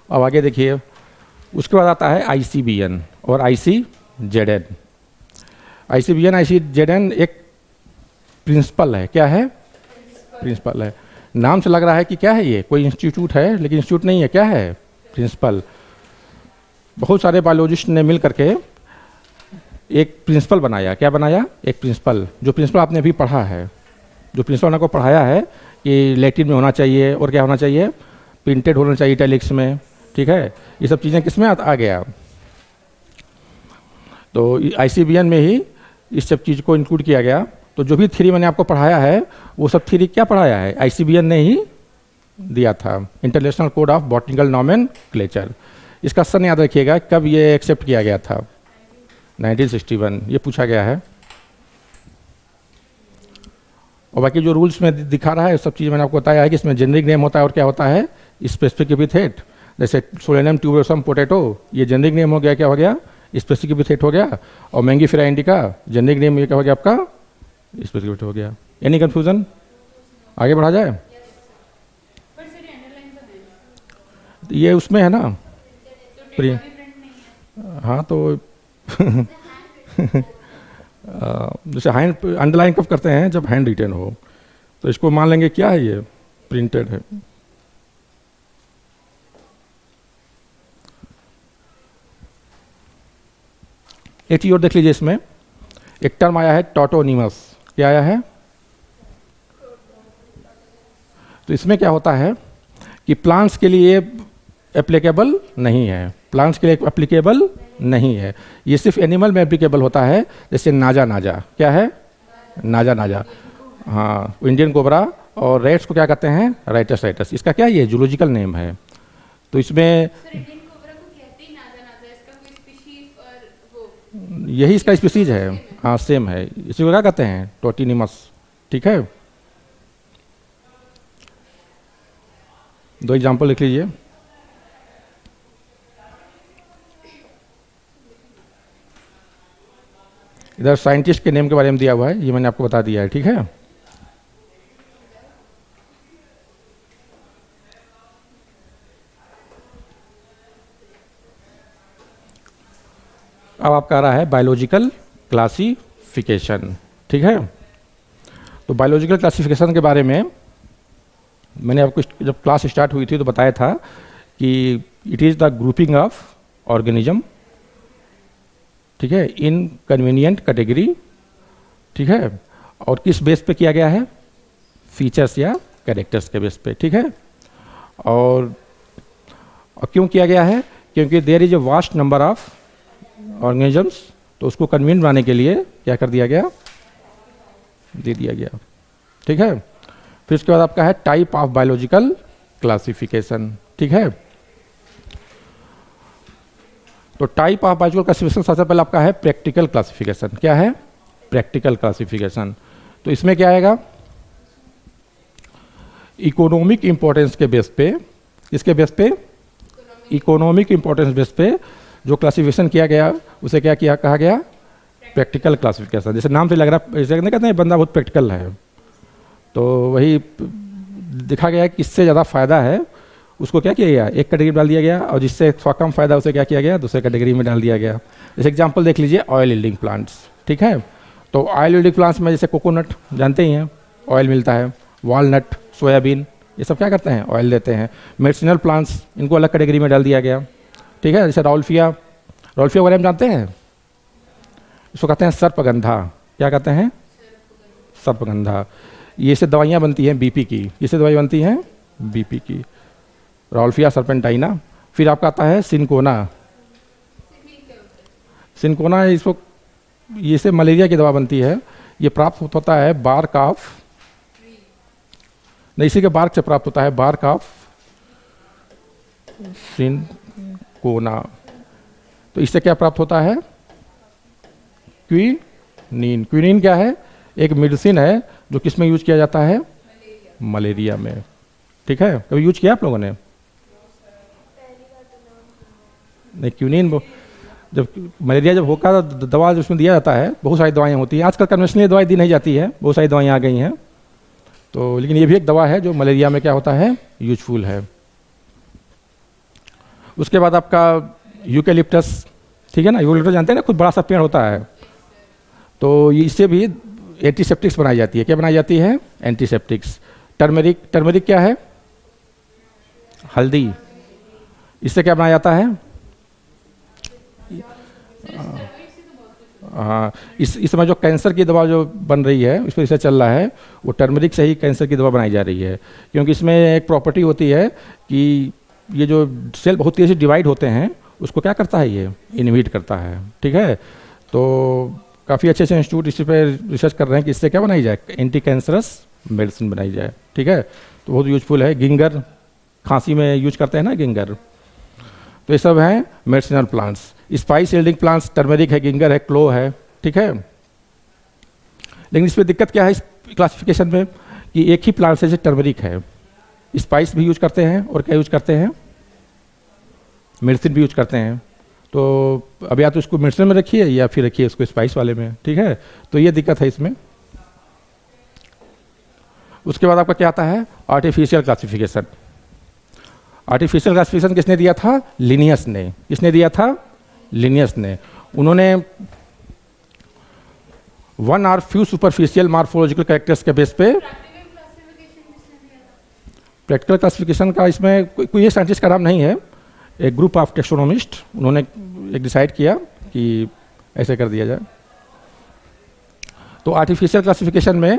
अब आगे देखिए, उसके बाद आता है ICBN और ICZN। ICBN ICZN एक प्रिंसिपल है, क्या है, प्रिंसिपल है। नाम से लग रहा है कि क्या है, ये कोई इंस्टीट्यूट है, लेकिन इंस्टीट्यूट नहीं है, क्या है, प्रिंसिपल। बहुत सारे बायोलॉजिस्ट ने मिल करके एक प्रिंसिपल बनाया, क्या बनाया, एक प्रिंसिपल। जो प्रिंसिपल आपने अभी पढ़ा है, जो प्रिंसिपल आपको पढ़ाया है कि लैटिन में होना चाहिए और क्या होना चाहिए, प्रिंटेड होना चाहिए इटैलिक्स में, ठीक है। ये सब चीज़ें किस में आ गया, तो ICBN में ही इस सब चीज़ को इंक्लूड किया गया। तो जो भी थ्योरी मैंने आपको पढ़ाया है वो सब थ्योरी क्या पढ़ाया है, ICBN ने ही दिया था, international code of botanical nomenclature. इसका सन याद रखिएगा, कब ये एक्सेप्ट किया गया था, 1961, ये पूछा गया है। और बाकी जो रूल्स में दिखा रहा है सब चीज़ मैंने आपको बताया है कि इसमें जेनरिक नेम होता है और क्या होता है, स्पेसिफिक एपिथेट। जैसे सोलेनम ट्यूबरोसम पोटैटो, ये जेनरिक नेम हो गया, क्या हो गया, स्पेसिफिक एपिथेट हो गया। और मैंगीफेरा इंडिका जेनरिक नेम, ये क्या हो गया आपका, स्पेसिफिक एपिथेट हो गया। एनी कंफ्यूजन, आगे बढ़ा जाए। ये उसमें है ना, हाँ, तो जैसे हैंड अंडरलाइन कब करते हैं, जब हैंड रिटेन हो। तो इसको मान लेंगे क्या है, ये प्रिंटेड है। एक चीज और देख लीजिए, इसमें एक टर्म आया है टॉटोनिमस, क्या आया है। तो इसमें क्या होता है कि प्लांट्स के लिए एप्लीकेबल नहीं है, प्लांट्स के लिए एप्लीकेबल नहीं है, ये सिर्फ एनिमल में एप्लीकेबल होता है। जैसे नाजा नाजा, क्या है, नाजा नाजा, हाँ, इंडियन कोबरा, और रेट्स को क्या कहते हैं, राइटस राइटस। इसका क्या ये जूलॉजिकल नेम है। तो इसमें सर इंडियन कोबरा को कहते ही नाजा नाजा, इसका कोई स्पीशीज और वो यही इसका स्पीसीज है। हाँ सेम है, इसी को क्या कहते हैं, टोटिनिमस। ठीक है, दो एग्जाम्पल लिख लीजिए। इधर साइंटिस्ट के नेम के बारे में दिया हुआ है, ये मैंने आपको बता दिया है। ठीक है, अब आपका आ रहा है बायोलॉजिकल क्लासिफिकेशन। ठीक है, तो बायोलॉजिकल क्लासिफिकेशन के बारे में मैंने आपको जब क्लास स्टार्ट हुई थी तो बताया था कि it is the grouping of organism, ठीक है, इन कन्वीनियंट कैटेगरी। ठीक है, और किस बेस पे किया गया है, फीचर्स या कैरेक्टर्स के बेस पे। ठीक है, और क्यों किया गया है, क्योंकि there is a vast number of organisms, तो उसको कन्वीन बनाने के लिए क्या कर दिया गया, दे दिया गया। ठीक है, फिर उसके बाद आपका है टाइप ऑफ बायोलॉजिकल क्लासिफिकेशन। ठीक है, तो टाइप ऑफ बायोलॉजिकल क्लासिफिकेशन सबसे पहले आपका है प्रैक्टिकल क्लासिफिकेशन। क्या है, प्रैक्टिकल क्लासिफिकेशन। तो इसमें क्या आएगा, इकोनॉमिक इंपॉर्टेंस के बेस पे, इसके बेस पे, इकोनॉमिक इंपॉर्टेंस बेस पे जो क्लासिफिकेशन किया गया उसे क्या किया, कहा गया प्रैक्टिकल क्लासिफिकेशन। जैसे नाम से लग रहा है, जैसे कहते हैं बंदा बहुत प्रैक्टिकल है, तो वही दिखा गया कि इससे ज़्यादा फायदा है उसको क्या किया गया, एक कैटेगरी में डाल दिया गया, और जिससे थोड़ा कम फायदा उसे क्या किया गया, दूसरे कैटेगरी में डाल दिया गया। जैसे एग्जांपल देख लीजिए, ऑयल यील्डिंग प्लांट्स। ठीक है, तो ऑयल यील्डिंग प्लांट्स में जैसे कोकोनट जानते ही हैं, ऑयल मिलता है, वॉलनट, सोयाबीन, ये सब क्या करते हैं, ऑयल देते हैं। मेडिसिनल प्लांट्स, इनको अलग कैटेगरी में डाल दिया गया। ठीक है, जैसे राउल्फिया, राउल्फिया बारे में जानते हैं, इसको कहते हैं सर्पगंधा। क्या कहते हैं, सर्पगंधा। ये से दवाइयाँ बनती हैं बीपी की, इससे दवाई बनती हैं बीपी की, राउल्फिया सर्पेंटाइना। फिर आपका आता है सिनकोना। सिनकोना इसको, ये से मलेरिया की दवा बनती है। ये प्राप्त होता है बार्क ऑफ, नहीं इसी के बार्क से प्राप्त होता है, बार्क ऑफ सिनकोना। तो इससे क्या प्राप्त होता है, क्विनीन। क्विनीन क्या है, एक मेडिसिन है जो किस में यूज किया जाता है, मलेरिया में। ठीक है, कभी यूज किया आप लोगों ने, नहीं क्विनीन जब मलेरिया जब होगा तो दवा जो उसमें दिया जाता है, बहुत सारी दवाइयाँ होती हैं। आजकल कन्वेंशनली दवाई दी नहीं जाती है, बहुत सारी दवाइयाँ आ गई हैं, तो लेकिन ये भी एक दवा है जो मलेरिया में क्या होता है, यूजफुल है। उसके बाद आपका यूकेलिप्टस। ठीक है ना, यूकेलिप्टस जानते हैं ना, खुद बड़ा सा पेड़ होता है, तो इससे भी एंटीसेप्टिक्स बनाई जाती है। क्या बनाई जाती है, एंटीसेप्टिक्स। टर्मेरिक, टर्मेरिक क्या है, हल्दी, इससे क्या बनाया जाता है, हाँ, इस समय जो कैंसर की दवा जो बन रही है, इस पर रिसर्च चल रहा है, वो टर्मरिक से ही कैंसर की दवा बनाई जा रही है। क्योंकि इसमें एक प्रॉपर्टी होती है कि ये जो सेल बहुत तेज़ी से डिवाइड होते हैं, उसको क्या करता है, ये इनहिबिट करता है। ठीक है, तो काफ़ी अच्छे अच्छे इंस्टीट्यूट इसी पर रिसर्च कर रहे हैं कि इससे क्या बनाई जाए, एंटी कैंसरस मेडिसिन बनाई जाए। ठीक है, तो बहुत यूजफुल है। गिंगर, खांसी में यूज करते हैं ना गिंगर, तो ये सब हैं medicinal plants. Spice yielding plants, turmeric है, गिंगर है, क्लो है। ठीक है, लेकिन इस पर दिक्कत क्या है इस क्लासिफिकेशन में, कि एक ही प्लांट से जैसे टर्मेरिक है, स्पाइस भी यूज करते हैं और क्या यूज करते हैं, मेडिसिन भी यूज करते हैं। तो अब या तो इसको मेडिसिन में रखिए या फिर रखिए इसको स्पाइस वाले में। ठीक है, तो ये दिक्कत है इसमें। उसके बाद आपका क्या आता है, आर्टिफिशियल क्लासिफिकेशन। आर्टिफिशियल क्लासिफिकेशन किसने दिया था, लिनियस ने। किसने दिया था, लिनियस ने। उन्होंने वन और फ्यू सुपरफिशियल मॉर्फोलॉजिकल कैरेक्टर्स के बेस पे, प्रैक्टिकल क्लासिफिकेशन का इसमें कोई ये साइंटिस्ट का नाम नहीं है, एक ग्रुप ऑफ टेक्सोनोमिस्ट, उन्होंने एक डिसाइड किया कि ऐसे कर दिया जाए। तो आर्टिफिशियल क्लासिफिकेशन में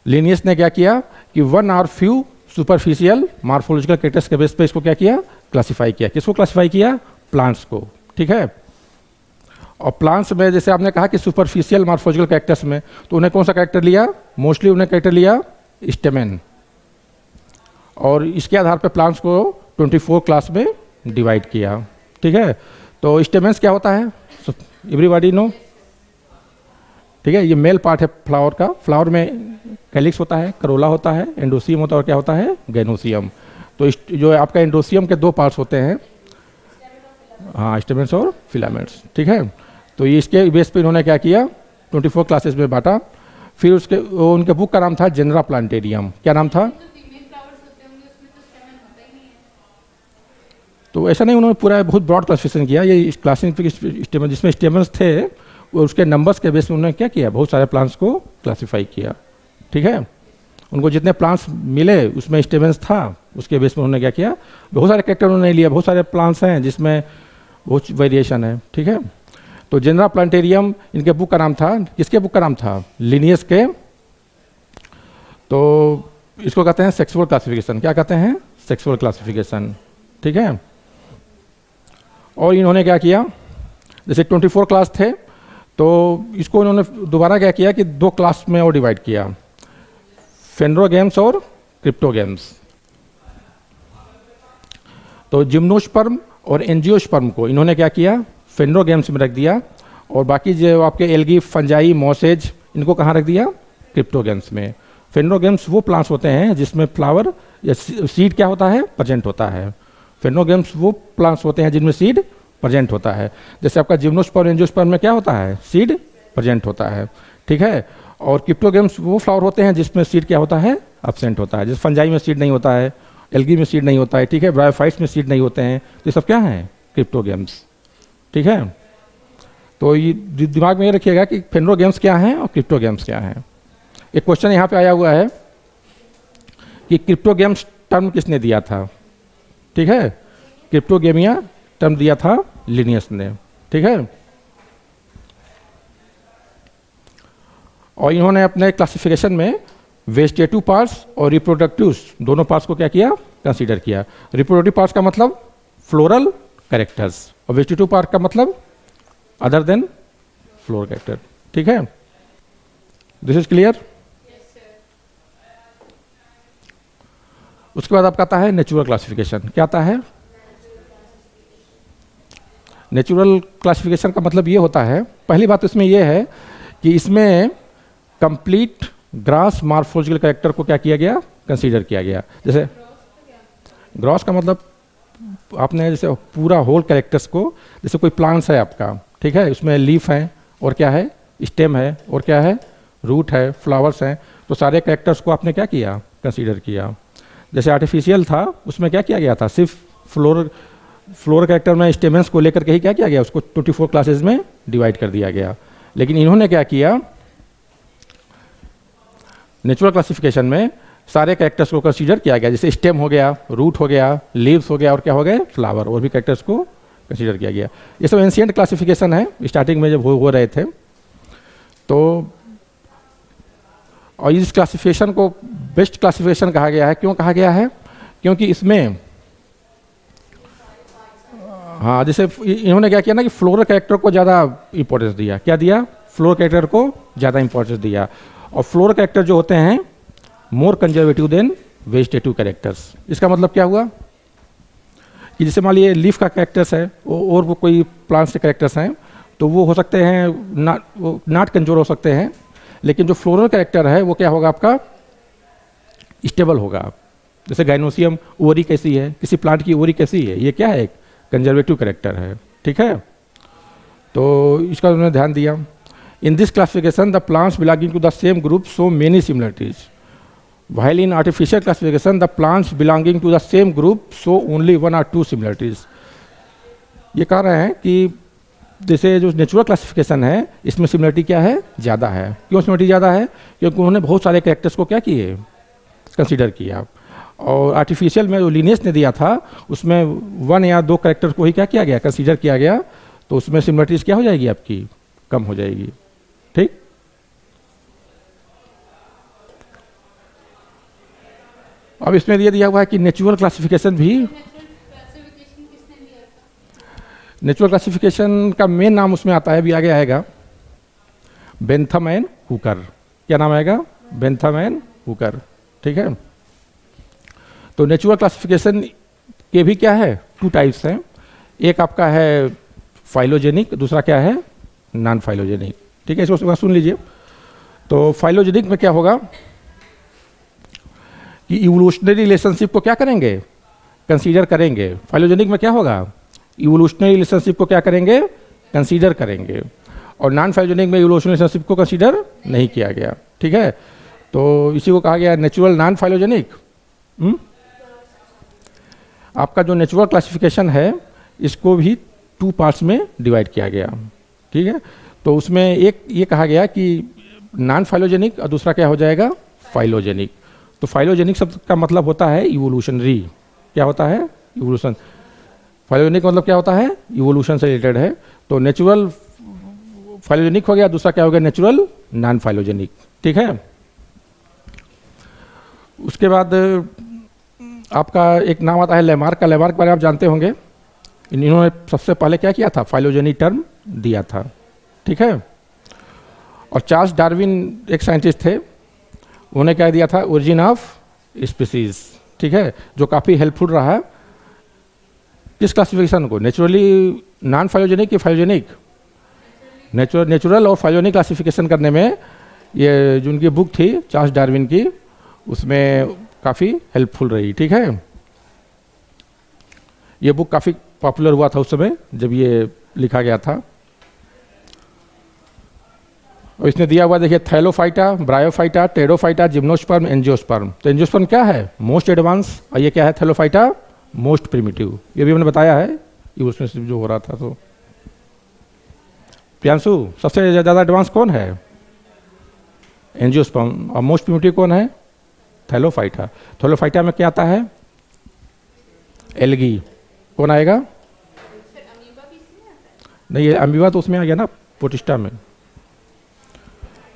लिनियस ने क्या किया कि वन और फ्यू सुपरफिशियल मॉर्फोलॉजिकल कैरेक्टर्स के बेस पे इसको क्या किया, क्लासिफाई किया। किसको क्लासिफाई किया, प्लांट्स को। ठीक है, और प्लांट्स में जैसे आपने कहा कि सुपरफिशियल मॉर्फोलॉजिकल कैरेक्टर्स में, तो उन्हें कौन सा कैरेक्टर लिया? मोस्टली उन्हें कैरेक्टर लिया स्टेमेन, और इसके आधार पर प्लांट्स को 24 क्लास में डिवाइड किया। ठीक है, तो स्टेमेंस क्या होता है? Everybody know? ठीक है, ये मेल पार्ट है फ्लावर का। फ्लावर में कैलिक्स होता है, करोला होता है, एंडोसियम होता है और क्या होता है? गैनोसियम। तो जो आपका एंडोसियम के दो पार्ट्स होते हैं, हाँ, स्टेमेंस और फिलामेंट्स। ठीक है, तो ये इसके बेस पे इन्होंने क्या किया? 24 क्लासेस में बांटा। फिर उसके उनके बुक का नाम था जेनरा प्लांटेरियम। क्या नाम था? तो ऐसा नहीं, उन्होंने पूरा बहुत ब्रॉड क्लासिफिकेशन किया। ये क्लासिफिकेशन जिसमें स्टेमन्स थे, वो उसके नंबर्स के बेस में उन्होंने क्या किया? बहुत सारे प्लांट्स को क्लासिफाई किया। ठीक है, उनको जितने प्लांट्स मिले उसमें स्टेमन्स था, उसके बेस में उन्होंने क्या किया? बहुत सारे कैरेक्टर उन्होंने लिया। बहुत सारे प्लांट्स हैं जिसमें बहुत वेरिएशन है। ठीक है, तो जेनरा प्लांटेरियम इनके बुक का नाम था। किसके बुक का नाम था? लिनियस के। तो इसको कहते हैं सेक्सुअल क्लासिफिकेशन। क्या कहते हैं? Sexual classification. ठीक है, और इन्होंने क्या किया? जैसे 24 क्लास थे, तो इसको इन्होंने दोबारा क्या किया कि 2 क्लास में और डिवाइड किया, फेनरोगेम्स और क्रिप्टोगेम्स। तो जिम्नोस्पर्म और एंजियोस्पर्म को इन्होंने क्या किया? फेनरोगेम्स में रख दिया, और बाकी जो आपके एल्गी, फंजाई, मॉसेज, इनको कहाँ रख दिया? क्रिप्टोगेम्स में। फेनरोगेम्स वो प्लांट्स होते हैं जिसमें फ्लावर या सीड क्या होता है? प्रेजेंट होता है। फेनोगेम्स वो प्लांट्स होते हैं जिनमें सीड प्रेजेंट होता है। जैसे आपका जिम्नोस्पर्म, एंजियोस्पर्म में क्या होता है? सीड प्रेजेंट होता है। ठीक है, और क्रिप्टोगेम्स वो फ्लावर होते हैं जिसमें सीड क्या होता है? एब्सेंट होता है। जैसे फंजाई में सीड नहीं होता है, एल्गी में सीड नहीं होता है। ठीक है, ब्रायोफाइट्स में सीड नहीं होते हैं। तो ये सब क्या है? क्रिप्टोगेम्स। ठीक है, तो ये दिमाग में ये रखिएगा कि फेनोगेम्स क्या हैं और क्रिप्टोगेम्स क्या हैं। एक क्वेश्चन यहाँ पे आया हुआ है कि क्रिप्टोगेम्स टर्म किसने दिया था? ठीक है, क्रिप्टोगेमिया टर्म दिया था लिनियस ने। ठीक है, और इन्होंने अपने क्लासिफिकेशन में वेजिटेटिव पार्ट्स और रिप्रोडक्टिव दोनों पार्ट्स को क्या किया? कंसीडर किया। रिप्रोडक्टिव पार्ट्स का मतलब फ्लोरल कैरेक्टर्स, और वेजिटेटिव पार्ट का मतलब अदर देन फ्लोरल कैरेक्टर। ठीक है, दिस इज क्लियर? उसके बाद आपका आता है नेचुरल क्लासिफिकेशन। क्या आता है? नेचुरल क्लासिफिकेशन का मतलब ये होता है, पहली बात इसमें ये है कि इसमें कंप्लीट ग्रास मॉर्फोलॉजिकल कैरेक्टर को क्या किया गया? कंसीडर किया गया। जैसे ग्रॉस का मतलब आपने जैसे पूरा होल कैरेक्टर्स को, जैसे कोई प्लांट्स है आपका, ठीक है, उसमें लीफ है और क्या है? स्टेम है और क्या है? रूट है, फ्लावर्स हैं। तो सारे कैरेक्टर्स को आपने क्या किया? कंसीडर किया। जैसे आर्टिफिशियल था, उसमें क्या किया गया था? सिर्फ फ्लोर कैरेक्टर में स्टेमेंस को लेकर के ही क्या किया गया? उसको 24 क्लासेस में डिवाइड कर दिया गया। लेकिन इन्होंने क्या किया? नेचुरल क्लासिफिकेशन में सारे कैरेक्टर्स को कंसीडर किया गया। जैसे स्टेम हो गया, रूट हो गया, लीव्स हो गया और क्या हो गए? फ्लावर, और भी कैरेक्टर्स को कंसीडर किया गया। ये सब एंशिएंट क्लासिफिकेशन है, स्टार्टिंग में जब हो रहे थे। तो और इस क्लासिफिकेशन को बेस्ट क्लासिफिकेशन कहा गया है। क्यों कहा गया है? क्योंकि इसमें हाँ, जैसे इन्होंने क्या किया ना कि फ्लोरल कैरेक्टर को ज़्यादा इंपॉर्टेंस दिया। क्या दिया? फ्लोरल कैरेक्टर को ज़्यादा इंपॉर्टेंस दिया। और फ्लोरल कैरेक्टर जो होते हैं more conservative than vegetative characters. इसका मतलब क्या हुआ कि जैसे मान लीजिए लीफ का कैरेक्टर्स है और वो कोई प्लांट्स के कैरेक्टर्स हैं, तो वो हो सकते हैं नॉट कमजोर हो सकते हैं। लेकिन जो फ्लोरल कैरेक्टर है वो क्या होगा? आपका स्टेबल होगा। जैसे गाइनोसियम ओवरी कैसी है, किसी प्लांट की ओवरी कैसी है, ये क्या है? एक कंजर्वेटिव कैरेक्टर है। ठीक है, तो इसका उन्होंने ध्यान दिया। In this classification the plants belonging to the same group so many similarities, while in artificial classification the plants belonging to the same group show only 1 or 2 similarities। ये कह रहे हैं कि जैसे जो नेचुरल क्लासिफिकेशन है इसमें सिमिलरिटी क्या है? ज़्यादा है। क्यों सिमिलरिटी ज़्यादा है? क्योंकि उन्होंने बहुत सारे कैरेक्टर्स को क्या किए? कंसीडर किया। और आर्टिफिशियल में जो लिनियस ने दिया था उसमें 1 या 2 कैरेक्टर को ही क्या किया गया? कंसीडर किया गया। तो उसमें सिमिलरिटीज क्या हो जाएगी? आपकी कम हो जाएगी। ठीक, अब इसमें ये दिया हुआ है कि नेचुरल क्लासिफिकेशन भी नेचुरल क्लासिफिकेशन का मेन नाम उसमें आता है, अभी आगे आएगा, बेंथम एंड हुकर। क्या नाम आएगा? Bentham and Hooker. ठीक है, तो नेचुरल क्लासिफिकेशन के भी क्या है, 2 टाइप्स हैं। एक आपका है फाइलोजेनिक, दूसरा क्या है, नॉन फाइलोजेनिक। ठीक है, इसको सुन लीजिए। तो फाइलोजेनिक में क्या होगा कि इवोल्यूशनरी रिलेशनशिप को क्या करेंगे, कंसीडर करेंगे। फाइलोजेनिक में क्या होगा, इवोल्यूशनरी रिलेशनशिप को क्या करेंगे, कंसीडर करेंगे। और नॉन फाइलोजेनिक में इवोल्यूशनरी रिलेशनशिप को कंसीडर नहीं किया गया। ठीक है, तो इसी को कहा गया नेचुरल नॉन फाइलोजेनिक। आपका जो नेचुरल क्लासिफिकेशन है इसको भी 2 पार्ट्स में डिवाइड किया गया। ठीक है, तो उसमें एक ये कहा गया कि नॉन फाइलोजेनिक और दूसरा क्या हो जाएगा, फाइलोजेनिक। तो फाइलोजेनिक शब्द का मतलब होता है इवोल्यूशनरी। क्या होता है, इवोल्यूशन। फाइलोजेनिक मतलब क्या होता है, इवोल्यूशन से रिलेटेड है। तो नेचुरल फाइलोजेनिक हो गया, दूसरा क्या हो गया, नेचुरल नॉन फाइलोजेनिक। ठीक है, उसके बाद आपका एक नाम आता है लेमार्क का। लेमार्क के बारे में आप जानते होंगे, इन्होंने सबसे पहले क्या किया था, फाइलोजेनी टर्म दिया था। ठीक है, और चार्ल्स डार्विन एक साइंटिस्ट थे, उन्होंने क्या दिया था, ओरिजिन ऑफ स्पीसीज। ठीक है, जो काफ़ी हेल्पफुल रहा है किस क्लासिफिकेशन को, नेचुरली नॉन फाइलोजेनिक की फाइलोजेनिक, नेचुरल और फाइलोजेनिक क्लासिफिकेशन करने में ये जो उनकी बुक थी चार्ल्स डार्विन की, उसमें काफ़ी हेल्पफुल रही। ठीक है, ये बुक काफ़ी पॉपुलर हुआ था उस समय जब ये लिखा गया था। और इसने दिया हुआ देखिए, थैलोफाइटा, ब्रायोफाइटा, टेरोफाइटा, जिम्नोस्पर्म, एंजियोस्पर्म। तो एंजियोस्पर्म क्या है, मोस्ट एडवांस, और ये क्या है, थैलोफाइटा, मोस्ट प्रिमिटिव। ये भी हमने बताया है इवोल्यूशन जो हो रहा था। तो प्रियांशु, सबसे ज़्यादा एडवांस कौन है, एंजियोस्पर्म, और मोस्ट प्रिमिटिव कौन है, थैलोफाइटा। थैलोफाइटा में क्या आता है, एल्गी। कौन आएगा, नहीं ये अमीबा तो उसमें आ गया ना, प्रोटिस्टा में।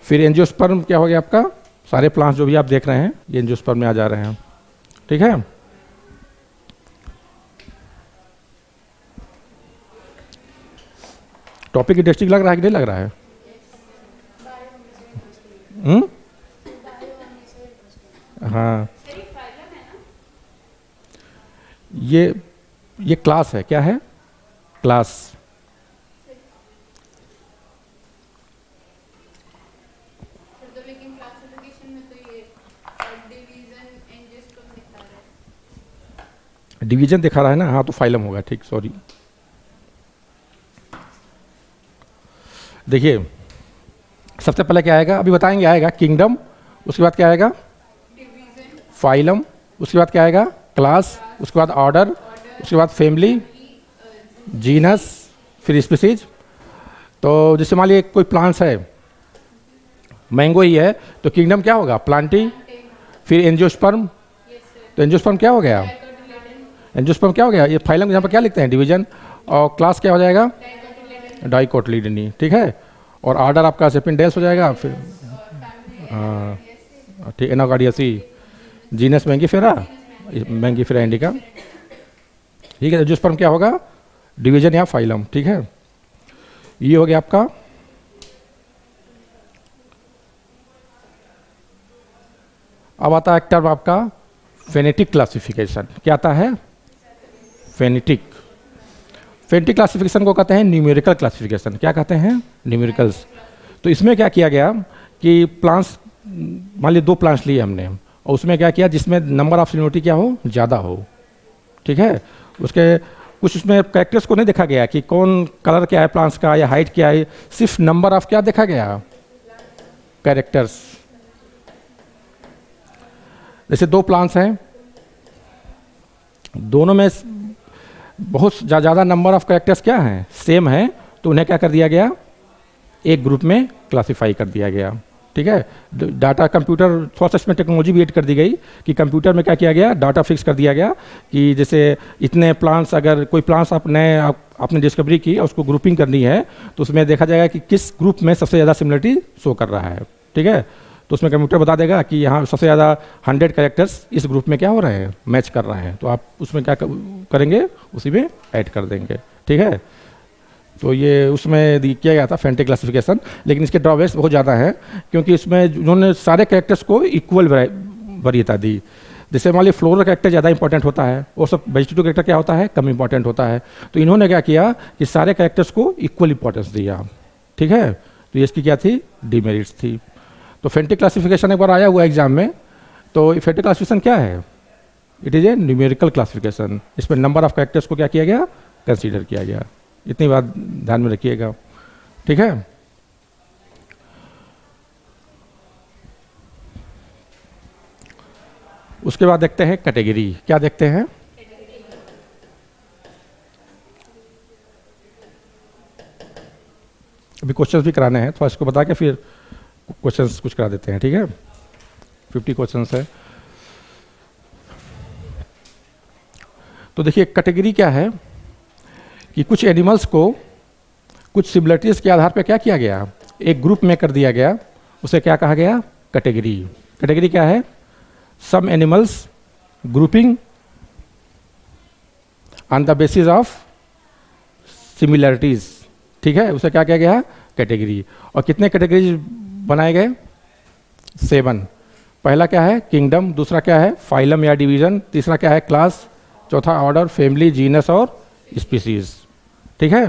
फिर एंजियोस्पर्म क्या हो गया आपका, सारे प्लांट्स जो भी आप देख रहे हैं ये एंजियोस्पर्म में आ जा रहे हैं। ठीक है, टॉपिक इंटरेस्टिंग लग रहा है कि नहीं लग रहा है? हाँ, ये क्लास है, क्या है, क्लास। लेकिन क्लासिफिकेशन में तो ये डिवीजन एंजियोस्पर्म दिखा रहा है, डिवीजन दिखा रहा है ना, हाँ तो फाइलम होगा। ठीक, सॉरी। देखिए सबसे पहले क्या आएगा, अभी बताएंगे, आएगा किंगडम, उसके बाद क्या आएगा, फाइलम, उसके बाद क्या आएगा, क्लास, उसके बाद ऑर्डर, उसके बाद फैमिली, जीनस, फिर स्पीसीज। तो जैसे मान लीजिए कोई प्लांट्स है, मैंगो ही है, तो किंगडम क्या होगा, प्लांटी। फिर एंजियोस्पर्म, तो एंजियोस्पर्म क्या हो गया, एंजियोस्पर्म क्या हो गया, ये फाइलम यहाँ पर क्या लिखते हैं, डिवीजन। और क्लास क्या हो जाएगा, डाइकोटिलीडनी। ठीक है, और ऑर्डर आपका सेपिनडेल्स हो जाएगा। फिर ठीक, Anacardiaceae, genus Mangifera, Mangifera indica. ठीक है, एंजियोस्पर्म क्या होगा, डिवीजन या फाइलम। ठीक है, ये हो गया आपका। अब आता है एक टर्म आपका फेनेटिक क्लासिफिकेशन। क्या आता है, फेनेटिक। फेनेटिक क्लासिफिकेशन को कहते हैं न्यूमेरिकल क्लासिफिकेशन। क्या कहते हैं, न्यूमेरिकल्स। तो इसमें क्या किया गया कि प्लांट्स, मान लीजिए 2 प्लांट्स लिए हमने, और उसमें क्या किया, जिसमें नंबर ऑफ सिमिलरिटी क्या हो, ज़्यादा हो। ठीक है, उसके कुछ उसमें कैरेक्टर्स को नहीं देखा गया कि कौन कलर क्या है प्लांट्स का या हाइट क्या है, सिर्फ नंबर ऑफ क्या देखा गया, कैरेक्टर्स। जैसे 2 प्लांट्स हैं, दोनों में बहुत ज़्यादा नंबर ऑफ कैरेक्टर्स क्या हैं, सेम हैं, तो उन्हें क्या कर दिया गया, एक ग्रुप में क्लासिफाई कर दिया गया। ठीक है, डाटा कंप्यूटर, थोड़ा सा इसमें टेक्नोलॉजी भी ऐड कर दी गई कि कंप्यूटर में क्या किया गया, डाटा फिक्स कर दिया गया कि जैसे इतने प्लांट्स, अगर कोई प्लांट्स आपने डिस्कवरी की और उसको ग्रुपिंग करनी है, तो उसमें देखा जाएगा कि किस ग्रुप में सबसे ज़्यादा सिमिलरिटी शो कर रहा है। ठीक है, तो उसमें कंप्यूटर बता देगा कि यहाँ सबसे ज़्यादा 100 कैरेक्टर्स इस ग्रुप में क्या हो रहे हैं, मैच कर रहे हैं, तो आप उसमें क्या करेंगे, उसी में ऐड कर देंगे। ठीक है, तो ये उसमें किया गया था फेंटिक क्लासिफिकेशन, लेकिन इसके ड्रॉबैक्स बहुत ज़्यादा हैं, क्योंकि इसमें उन्होंने सारे कैरेक्टर्स को इक्वल वरीयता दी। जैसे मान लीजिए फ्लोरल कैरेक्टर ज़्यादा इंपॉर्टेंट होता है और सब वेजिटेटिव कैरेक्टर क्या होता है, कम इंपॉर्टेंट होता है। तो इन्होंने क्या किया कि सारे कैरेक्टर्स को इक्वल इंपॉर्टेंस दिया, ठीक है। तो ये इसकी क्या थी, डिमेरिट्स थी। तो फेंटिक क्लासिफिकेशन एक बार आया हुआ एग्जाम में। तो फेंटिक क्लासिफिकेशन क्या है, it is a numerical classification. इसमें नंबर ऑफ कैरेक्टर्स को क्या किया गया, कंसीडर किया गया। इतनी बात ध्यान में रखिएगा, ठीक है। उसके बाद देखते हैं कैटेगरी। क्या देखते हैं, अभी क्वेश्चंस भी कराने हैं, थोड़ा इसको बता के फिर क्वेश्चंस कुछ करा देते हैं, ठीक है। 50 क्वेश्चंस है। तो देखिए कैटेगरी क्या है कि कुछ एनिमल्स को कुछ सिमिलरिटीज के आधार पर क्या किया गया, एक ग्रुप में कर दिया गया, उसे क्या कहा गया, कैटेगरी। कैटेगरी क्या है, some animals grouping on the basis of similarities, ठीक है, उसे क्या किया गया, कैटेगरी। और कितने कैटेगरीज बनाए गए, 7। पहला क्या है, किंगडम, दूसरा क्या है, फाइलम या डिवीजन, तीसरा क्या है, क्लास, चौथा ऑर्डर, फैमिली, जीनस और स्पीसीज, ठीक है।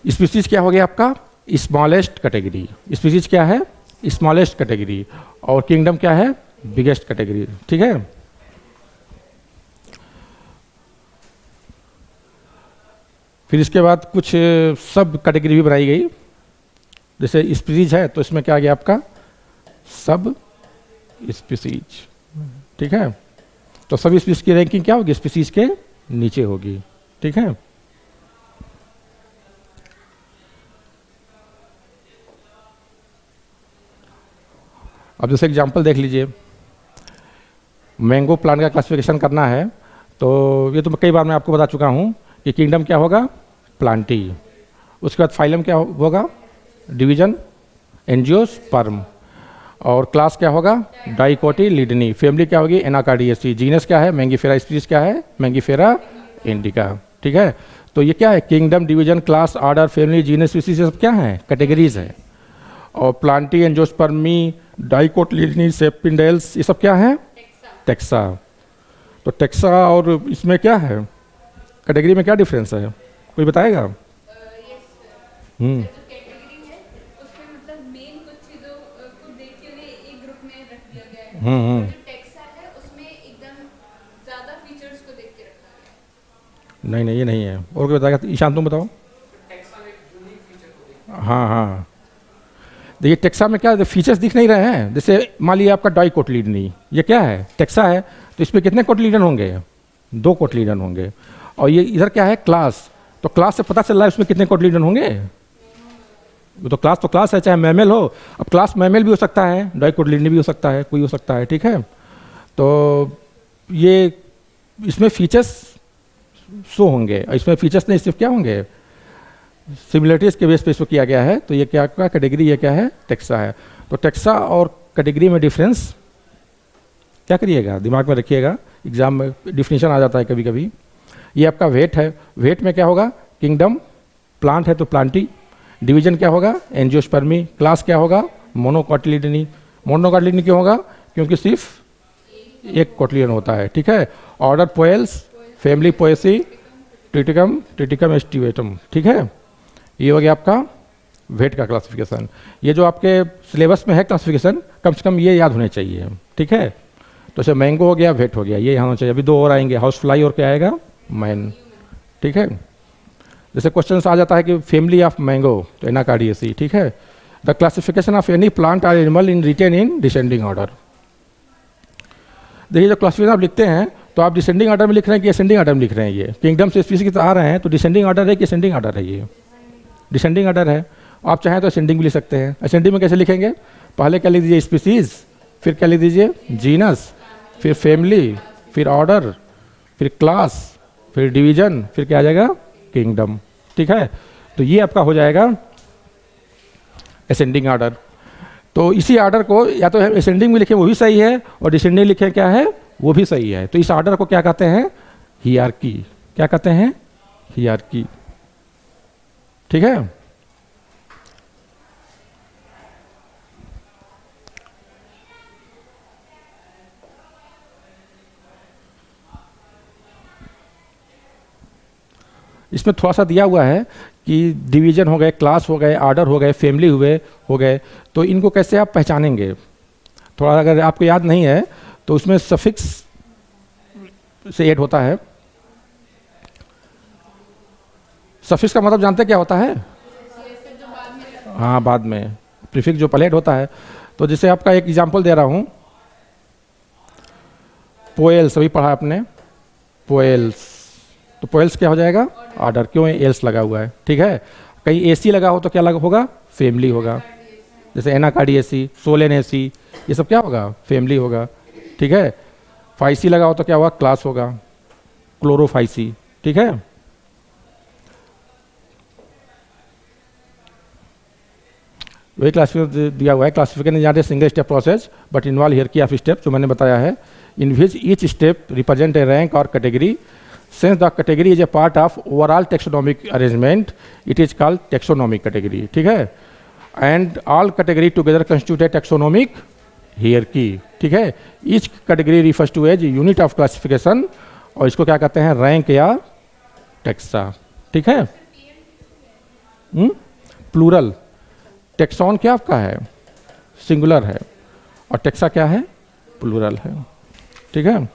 स्पीसीज क्या हो गया आपका, स्मॉलेस्ट कैटेगरी। स्पीसीज क्या है, स्मॉलेस्ट कैटेगरी, और किंगडम क्या है, बिगेस्ट कैटेगरी, ठीक है। फिर इसके बाद कुछ सब कैटेगरी भी बनाई गई। जैसे स्पीसीज है तो इसमें क्या आ गया आपका, सब स्पीसीज, ठीक है। तो सब स्पीसीज की रैंकिंग क्या होगी, स्पीसीज के नीचे होगी, ठीक है। अब जैसे एग्जांपल देख लीजिए, मैंगो प्लांट का क्लासिफिकेशन करना है, तो ये तो कई बार मैं आपको बता चुका हूँ कि किंगडम क्या होगा, प्लांटी। उसके बाद फाइलम क्या होगा, डिवीजन, एंजियोस्पर्म, और क्लास क्या होगा, डाइकोटिलीडनी, फैमिली क्या होगी, एनाकार्डियेसी, जीनस क्या है, मैंगीफेरा, स्पीसीज क्या है, मैंगीफेरा इंडिका, ठीक है। तो ये क्या है, kingdom, division, class, order, family, genus, species, सब क्या है, कैटेगरीज है। और प्लांटी, एंजियोस्पर्मी, डाइकोटिलीडनी, सेपिंडेल्स, ये सब क्या है, टेक्सा। तो टेक्सा और इसमें क्या है, कैटेगरी में क्या डिफरेंस है, कोई बताएगा? नहीं नहीं, ये नहीं है। और कोई बताएगा? ईशान तुम बताओ। हाँ हाँ, देखिए टेक्सा में क्या फीचर्स दिख नहीं रहे हैं। जैसे मान लीजिए आपका डाइकोटिलीडनी, ये क्या है, टेक्सा है, तो इसमें कितने कोटिलीडन होंगे, 2 कोटिलीडन होंगे। और ये इधर क्या है, क्लास, तो क्लास से पता चल रहा है उसमें कितने कोटिलीडन होंगे। तो क्लास है, चाहे मैमल हो। अब क्लास मैमल भी हो सकता है, डाइकोटिलीडनी भी हो सकता है, कोई हो सकता है, ठीक है। तो ये इसमें फीचर्स शो होंगे, इसमें फीचर्स नहीं, सिर्फ क्या होंगे, सिमिलरिटीज के बेस पे इसको किया गया है। तो ये क्या का कैटेगरी, ये क्या है, टेक्सा है। तो टेक्सा और कैटेगरी में डिफरेंस क्या करिएगा, दिमाग में रखिएगा, एग्जाम में डिफिनीशन आ जाता है कभी कभी। ये आपका वेट है, वेट में क्या होगा, किंगडम, प्लांट है तो प्लांटी, डिवीजन क्या होगा, एंजियोस्पर्मी, क्लास क्या होगा, मोनोकोटिलीडनी। मोनोकोटिलीडनी क्यों होगा, क्योंकि सिर्फ एक कोटिलीडन होता है, ठीक है। Order Poales, family Poaceae, Triticum aestivum, ठीक है। ये हो गया आपका वेट का क्लासिफिकेशन। ये जो आपके सिलेबस में है क्लासिफिकेशन, कम से कम ये याद होने चाहिए, ठीक है। तो जैसे मैंगो हो गया, वेट हो गया, ये यहाँ होना चाहिए। अभी 2 और आएंगे, हाउस फ्लाई और क्या आएगा, मैन, ठीक है। जैसे क्वेश्चन आ जाता है कि फैमिली ऑफ मैंगो, तो एनाकार्डियेसी, ठीक है। The classification of any plant और animal in written in descending order. देखिए जो क्लासिफिकेशन आप लिखते हैं, तो आप डिसेंडिंग ऑर्डर में लिख रहे हैं कि असेंडिंग ऑर्डर में लिख रहे हैं। ये किंगडम से स्पीसीज आ रहे हैं, तो डिसेंडिंग ऑर्डर है कि असेंडिंग ऑर्डर है, ये डिसेंडिंग ऑर्डर है। आप चाहें तो असेंडिंग भी लिख सकते हैं। असेंडिंग में कैसे लिखेंगे, पहले क्या लिख दीजिए, स्पीसीज, फिर क्या लिख दीजिए, जीनस, फिर फैमिली, फिर ऑर्डर, फिर क्लास, फिर डिवीजन, फिर क्या आ जाएगा, किंगडम, ठीक है। तो ये आपका हो जाएगा असेंडिंग ऑर्डर। तो इसी ऑर्डर को या तो असेंडिंग में लिखें, वो भी सही है, और डिसेंडिंग लिखें क्या है, वो भी सही है। तो इस ऑर्डर को क्या कहते हैं, हियरार्की। क्या कहते हैं, हियरार्की। ठीक है, इसमें थोड़ा सा दिया हुआ है कि डिवीजन हो गए, क्लास हो गए, आर्डर हो गए, फैमिली हो गए, तो इनको कैसे आप पहचानेंगे। थोड़ा अगर आपको याद नहीं है तो उसमें सफिक्स से ऐड होता है। सफिक्स का मतलब जानते क्या होता है? हाँ, बाद में। प्रीफिक्स जो पहले ऐड होता है। तो जैसे आपका एक एग्जांपल दे रहा हूँ, पोएल्स अभी पढ़ा आपने, पोएल्स, तो पोएल्स क्या हो जाएगा? ऑर्डर। क्यों एल्स लगा हुआ है? ठीक है, कहीं एसी लगा हो तो क्या लगा होगा? फैमिली होगा। जैसे एनाकार्डियेसी, सोलेनेसी, ये सब क्या होगा? फैमिली होगा। ठीक है, फाइसी लगा हो तो क्या होगा? क्लास होगा। क्लोरोफाइसी। ठीक है, वही क्लासिफिकेशन दिया हुआ है। Classification is not a single step process but involve hierarchy of step, जो मैंने बताया है, in which each step represent a rank और category. Since the category is a part of overall taxonomic arrangement, it is called taxonomic category. ठीक है, and all category together constitute a taxonomic hierarchy. ठीक है, each category refers to as unit of classification, और इसको क्या कहते हैं? रैंक या टैक्सा। ठीक है, प्लूरल। टेक्सॉन क्या आपका है? सिंगुलर है, और टैक्सा क्या है? प्लूरल है। ठीक है,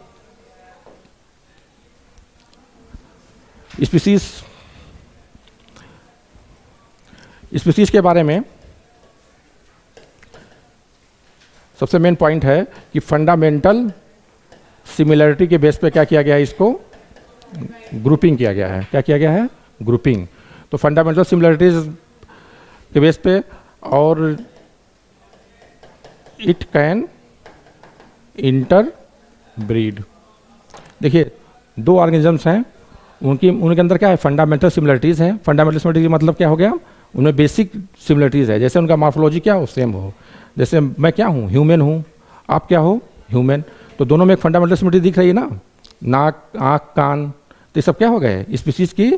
स्पीसीज के बारे में सबसे मेन पॉइंट है कि फंडामेंटल सिमिलरिटी के बेस पे क्या किया गया है? इसको ग्रुपिंग किया गया है। क्या किया गया है? ग्रुपिंग। तो फंडामेंटल सिमिलरिटीज के बेस पे, और इट कैन इंटर ब्रीड। देखिए, दो ऑर्गेनिजम्स हैं, उनके अंदर क्या है? फंडामेंटल सिमिलरिटीज़ हैं। फंडामेंटल सिमिलरिटीज मतलब क्या हो गया? उनमें बेसिक सिमिलरिटीज़ है। जैसे उनका मॉर्फोलॉजी क्या हो? सेम हो। जैसे मैं क्या हूँ? ह्यूमन हूँ, आप क्या हो? ह्यूमन। तो दोनों में एक फंडामेंटल सिमिलरिटी दिख रही है ना, नाक, आँख, कान, तो ये सब क्या हो गए? स्पीसीज की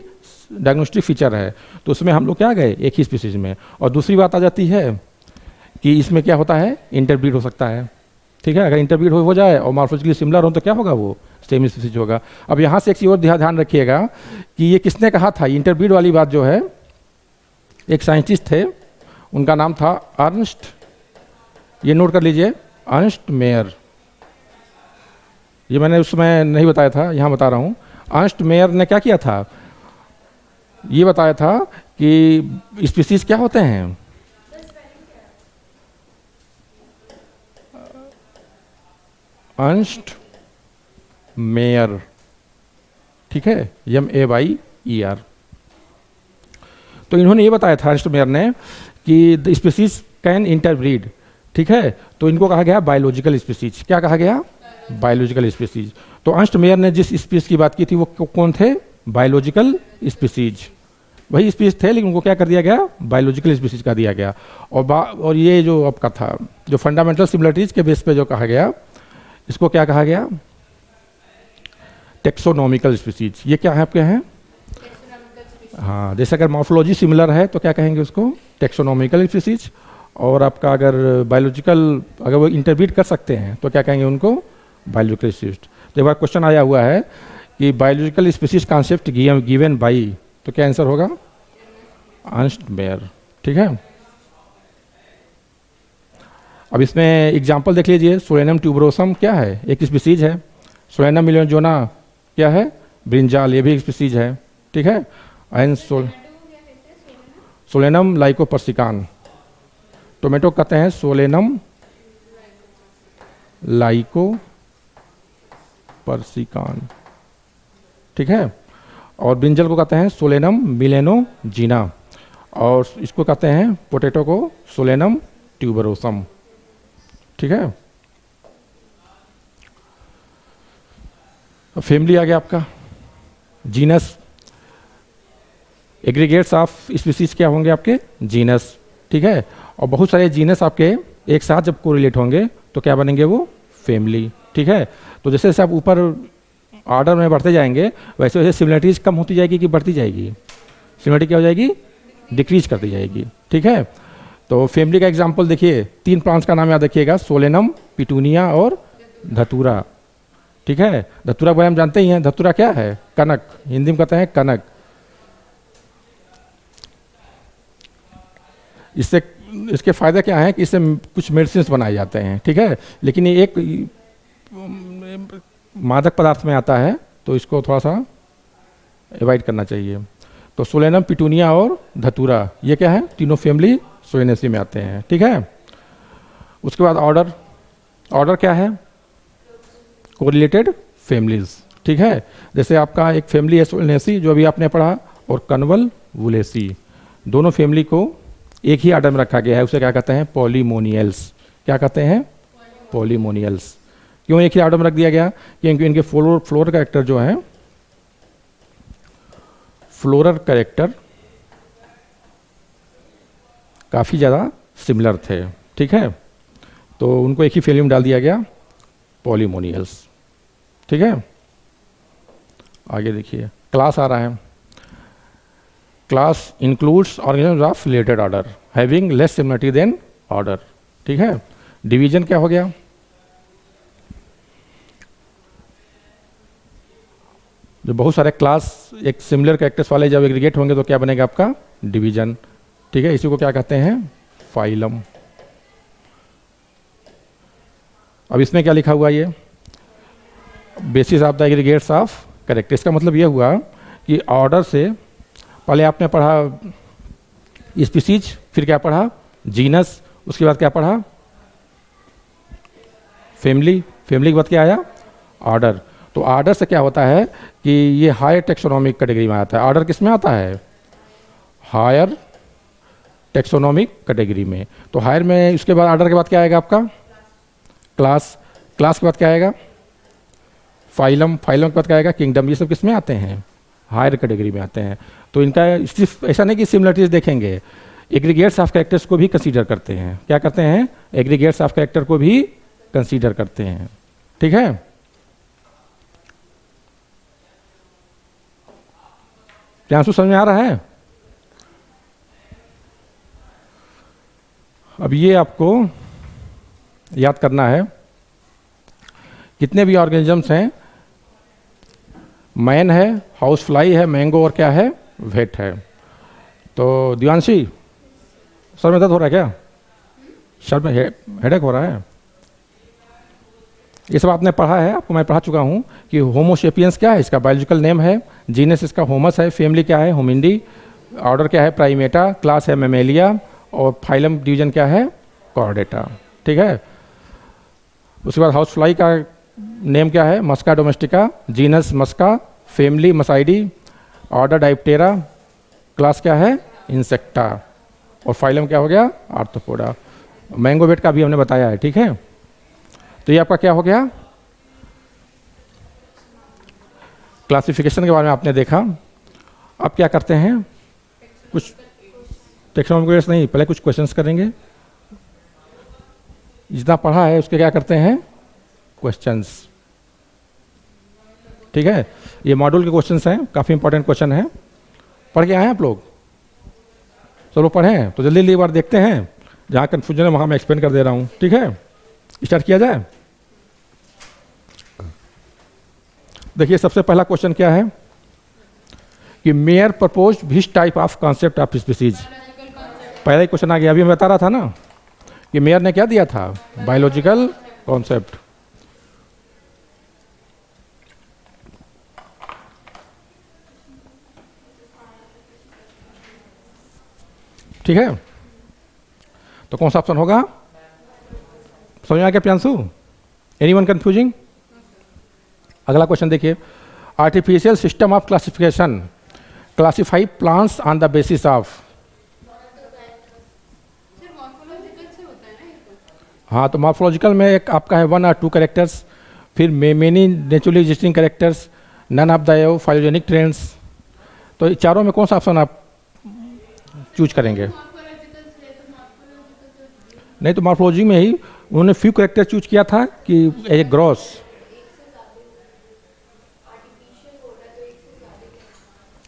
डायग्नोस्टिक फीचर है। तो उसमें हम लोग क्या गए? एक ही स्पीसीज में। और दूसरी बात आ जाती है कि इसमें क्या होता है? इंटरब्रीड हो सकता है। ठीक है, अगर इंटरब्रीड हो जाए और मॉर्फोलॉजिकली सिमिलर हो तो क्या होगा? वो सेम स्पीसीज होगा। अब यहाँ से एक चीज़ और ध्यान रखिएगा कि ये किसने कहा था? इंटरब्रीड वाली बात जो है, एक साइंटिस्ट थे, उनका नाम था अर्नस्ट, ये नोट कर लीजिए, अर्नस्ट मेयर। ये मैंने उसमें नहीं बताया था, यहाँ बता रहा हूँ। अर्नस्ट मेयर ने क्या किया था? ये बताया था कि स्पीसीज क्या होते हैं? Ernst Mayr. ठीक है, MEYER। तो इन्होंने ये बताया था, अर्नस्ट मेयर ने, कि द स्पीसीज कैन इंटरब्रीड। ठीक है, तो इनको कहा गया बायोलॉजिकल स्पीसीज। क्या कहा गया? Biological species. तो अर्नस्ट मेयर ने जिस स्पीसीज की बात की थी वो कौन थे? Biological species. वही स्पीसीज थे, लेकिन उनको क्या कर दिया गया? बायोलॉजिकल स्पीसीज का दिया गया। और ये जो आपका था, जो फंडामेंटल सिमिलरिटीज के बेस पे जो कहा गया, इसको क्या कहा गया? Taxonomical species. ये क्या है आपके हैं? हाँ, जैसे अगर मॉर्फोलॉजी सिमिलर है तो क्या कहेंगे उसको? Taxonomical species. और आपका अगर बायोलॉजिकल, अगर वो इंटरब्रीड कर सकते हैं तो क्या कहेंगे उनको? Biological species. तो एक बार क्वेश्चन आया हुआ है कि biological species concept given by, तो क्या आंसर होगा? Ernst Mayr. ठीक है, अब इसमें एग्जाम्पल देख लीजिए। सोलेनम ट्यूबरोसम क्या है? एक स्पीसीज है। सोलेनम मिलियोजोना क्या है? ब्रिंजाल, ये भी एक स्पीसीज है। ठीक है, एंड सोलेनम लाइकोपर्सिकान। टोमेटो कहते हैं सोलेनम लाइकोपर्सिकान। ठीक है, और ब्रिंजल को कहते हैं सोलेनम मिलेनोजिना, और इसको कहते हैं पोटैटो को सोलेनम ट्यूबरोसम। ठीक है, फैमिली आ गया आपका। जीनस, एग्रीगेट्स ऑफ स्पीसीज क्या होंगे आपके? जीनस। ठीक है, और बहुत सारे जीनस आपके एक साथ जब कोरिलेट होंगे तो क्या बनेंगे? वो फैमिली। ठीक है, तो जैसे जैसे आप ऊपर ऑर्डर में बढ़ते जाएंगे वैसे वैसे सिमिलरिटीज़ कम होती जाएगी कि बढ़ती जाएगी? सिमिलरिटी क्या हो जाएगी? डिक्रीज करती जाएगी। ठीक है, तो फैमिली का एग्जांपल देखिए, 3 प्लांट्स का नाम याद रखिएगा, सोलेनम, पिटूनिया और धतूरा। ठीक है, धतूरा को हम जानते ही हैं, धतूरा क्या है? कनक, हिंदी में कहते हैं कनक। इससे इसके फायदे क्या हैं कि इससे कुछ मेडिसिन बनाए जाते हैं। ठीक है, लेकिन ये एक मादक पदार्थ में आता है तो इसको थोड़ा सा अवॉइड करना चाहिए। तो सोलेनम, पिटूनिया और धतूरा ये क्या है? तीनों फैमिली सोलेनेसी में आते हैं। ठीक है, उसके बाद ऑर्डर, ऑर्डर क्या है? Correlated families. ठीक है, जैसे आपका एक फैमिली है सोलेनेसी जो अभी आपने पढ़ा, और कन्वलवुलेसी, दोनों फैमिली को एक ही ऑर्डर में रखा गया है, उसे क्या कहते हैं? पॉलीमोनियल्स। क्या कहते हैं? पॉलीमोनियल्स। क्यों एक ही ऑर्डर में रख दिया गया? क्योंकि इनके फ्लोरल कैरेक्टर जो है, फ्लोरल कैरेक्टर काफ़ी ज़्यादा सिमिलर थे। ठीक है, तो उनको एक ही फैमिली में डाल दिया गया, पॉलीमोनियल्स। ठीक है, आगे देखिए, क्लास आ रहा है। Class includes organism of related order having less similarity than order. ठीक है, डिवीजन क्या हो गया? जो बहुत सारे क्लास एक सिमिलर कैरेक्टर्स वाले जब एग्रीगेट होंगे तो क्या बनेगा आपका? डिवीजन। ठीक है, इसी को क्या कहते हैं? फाइलम। अब इसमें क्या लिखा हुआ? ये basis of the aggregates of character. इसका मतलब ये हुआ कि ऑर्डर से पहले आपने पढ़ा स्पीसीज, फिर क्या पढ़ा? जीनस, उसके बाद क्या पढ़ा? फैमिली, फैमिली के बाद क्या आया? ऑर्डर। तो ऑर्डर से क्या होता है कि ये हायर टेक्सोनॉमिक कैटेगरी में आता है। ऑर्डर किस में आता है? हायर टेक्सोनॉमिक कैटेगरी में। तो हायर में, उसके बाद ऑर्डर के बाद क्या आएगा आपका? क्लास, क्लास के बाद क्या आएगा? फाइलम, फाइलम के बाद क्या आएगा? किंगडम। ये सब किस में आते हैं? हायर कैटेगरी में आते हैं। तो इनका सिर्फ ऐसा नहीं कि सिमिलरिटीज देखेंगे, एग्रीगेट्स ऑफ कैरेक्टर्स को भी कंसीडर करते हैं। क्या करते हैं? एग्रीगेट्स ऑफ कैरेक्टर को भी कंसीडर करते हैं। ठीक है, क्या आंसू समझ में आ रहा है? अब ये आपको याद करना है, कितने भी ऑर्गेनिजम्स हैं, मैन है, हाउस फ्लाई है, मैंगो और क्या है? वेट है। तो दिवांशी, सर में दर्द हो रहा है क्या? सर में हेडेक हो रहा है? ये सब आपने पढ़ा है, आपको मैं पढ़ा चुका हूँ कि होमोसेपियंस क्या है, इसका बायोलॉजिकल नेम है, जीनस इसका होमस है, फैमिली क्या है? होमिनिडी, ऑर्डर क्या है? प्राइमेटा, क्लास है मैमेलिया, और फाइलम डिवीजन क्या है? कॉर्डेटा। ठीक है, उसके बाद हाउस फ्लाई का नेम क्या है? मस्का डोमेस्टिका, जीनस मस्का, फैमिली मसाइडी, ऑर्डर डाइप्टेरा, क्लास क्या है? इंसेक्टा, और फाइलम क्या हो गया? आर्थ्रोपोडा। मैंगो वेट का भी हमने बताया है। ठीक है, तो ये आपका क्या हो गया? क्लासिफिकेशन के बारे में आपने देखा। अब क्या करते हैं? कुछ टेक्सोनॉमिक नहीं, पहले कुछ क्वेश्चंस करेंगे। जितना पढ़ा है उसके क्या करते हैं? क्वेश्चंस। ठीक है, ये मॉड्यूल के क्वेश्चंस हैं, काफ़ी इंपॉर्टेंट क्वेश्चन है। पढ़ के आए हैं आप लोग? सब लोग पढ़े हैं? तो जल्दी जल्दी एक बार देखते हैं, जहाँ कन्फ्यूजन है वहाँ मैं एक्सप्लेन कर दे रहा हूँ। ठीक है, स्टार्ट किया जाए। देखिए, सबसे पहला क्वेश्चन क्या है कि mayor propose which type of concept of species. पहला ही क्वेश्चन आ गया, अभी मैं बता रहा था ना कि मेयर ने क्या दिया था? Biological concept. ठीक है, तो कौन सा ऑप्शन होगा? समझ में आ गया प्रियांशु? Anyone confusing? अगला क्वेश्चन देखिए, artificial system of classification classify plants on the basis of. हाँ, तो मॉर्फोलॉजिकल में एक आपका है 1 और 2 कैरेक्टर्स, फिर many naturally existing characters, none of the एव फाइलोजेनिक ट्रेंड्स। तो चारों में कौन सा ऑप्शन आप चूज करेंगे? नहीं, तो मॉर्फोलॉजी में ही उन्होंने फ्यू कैरेक्टर चूज किया था कि ए ग्रॉस।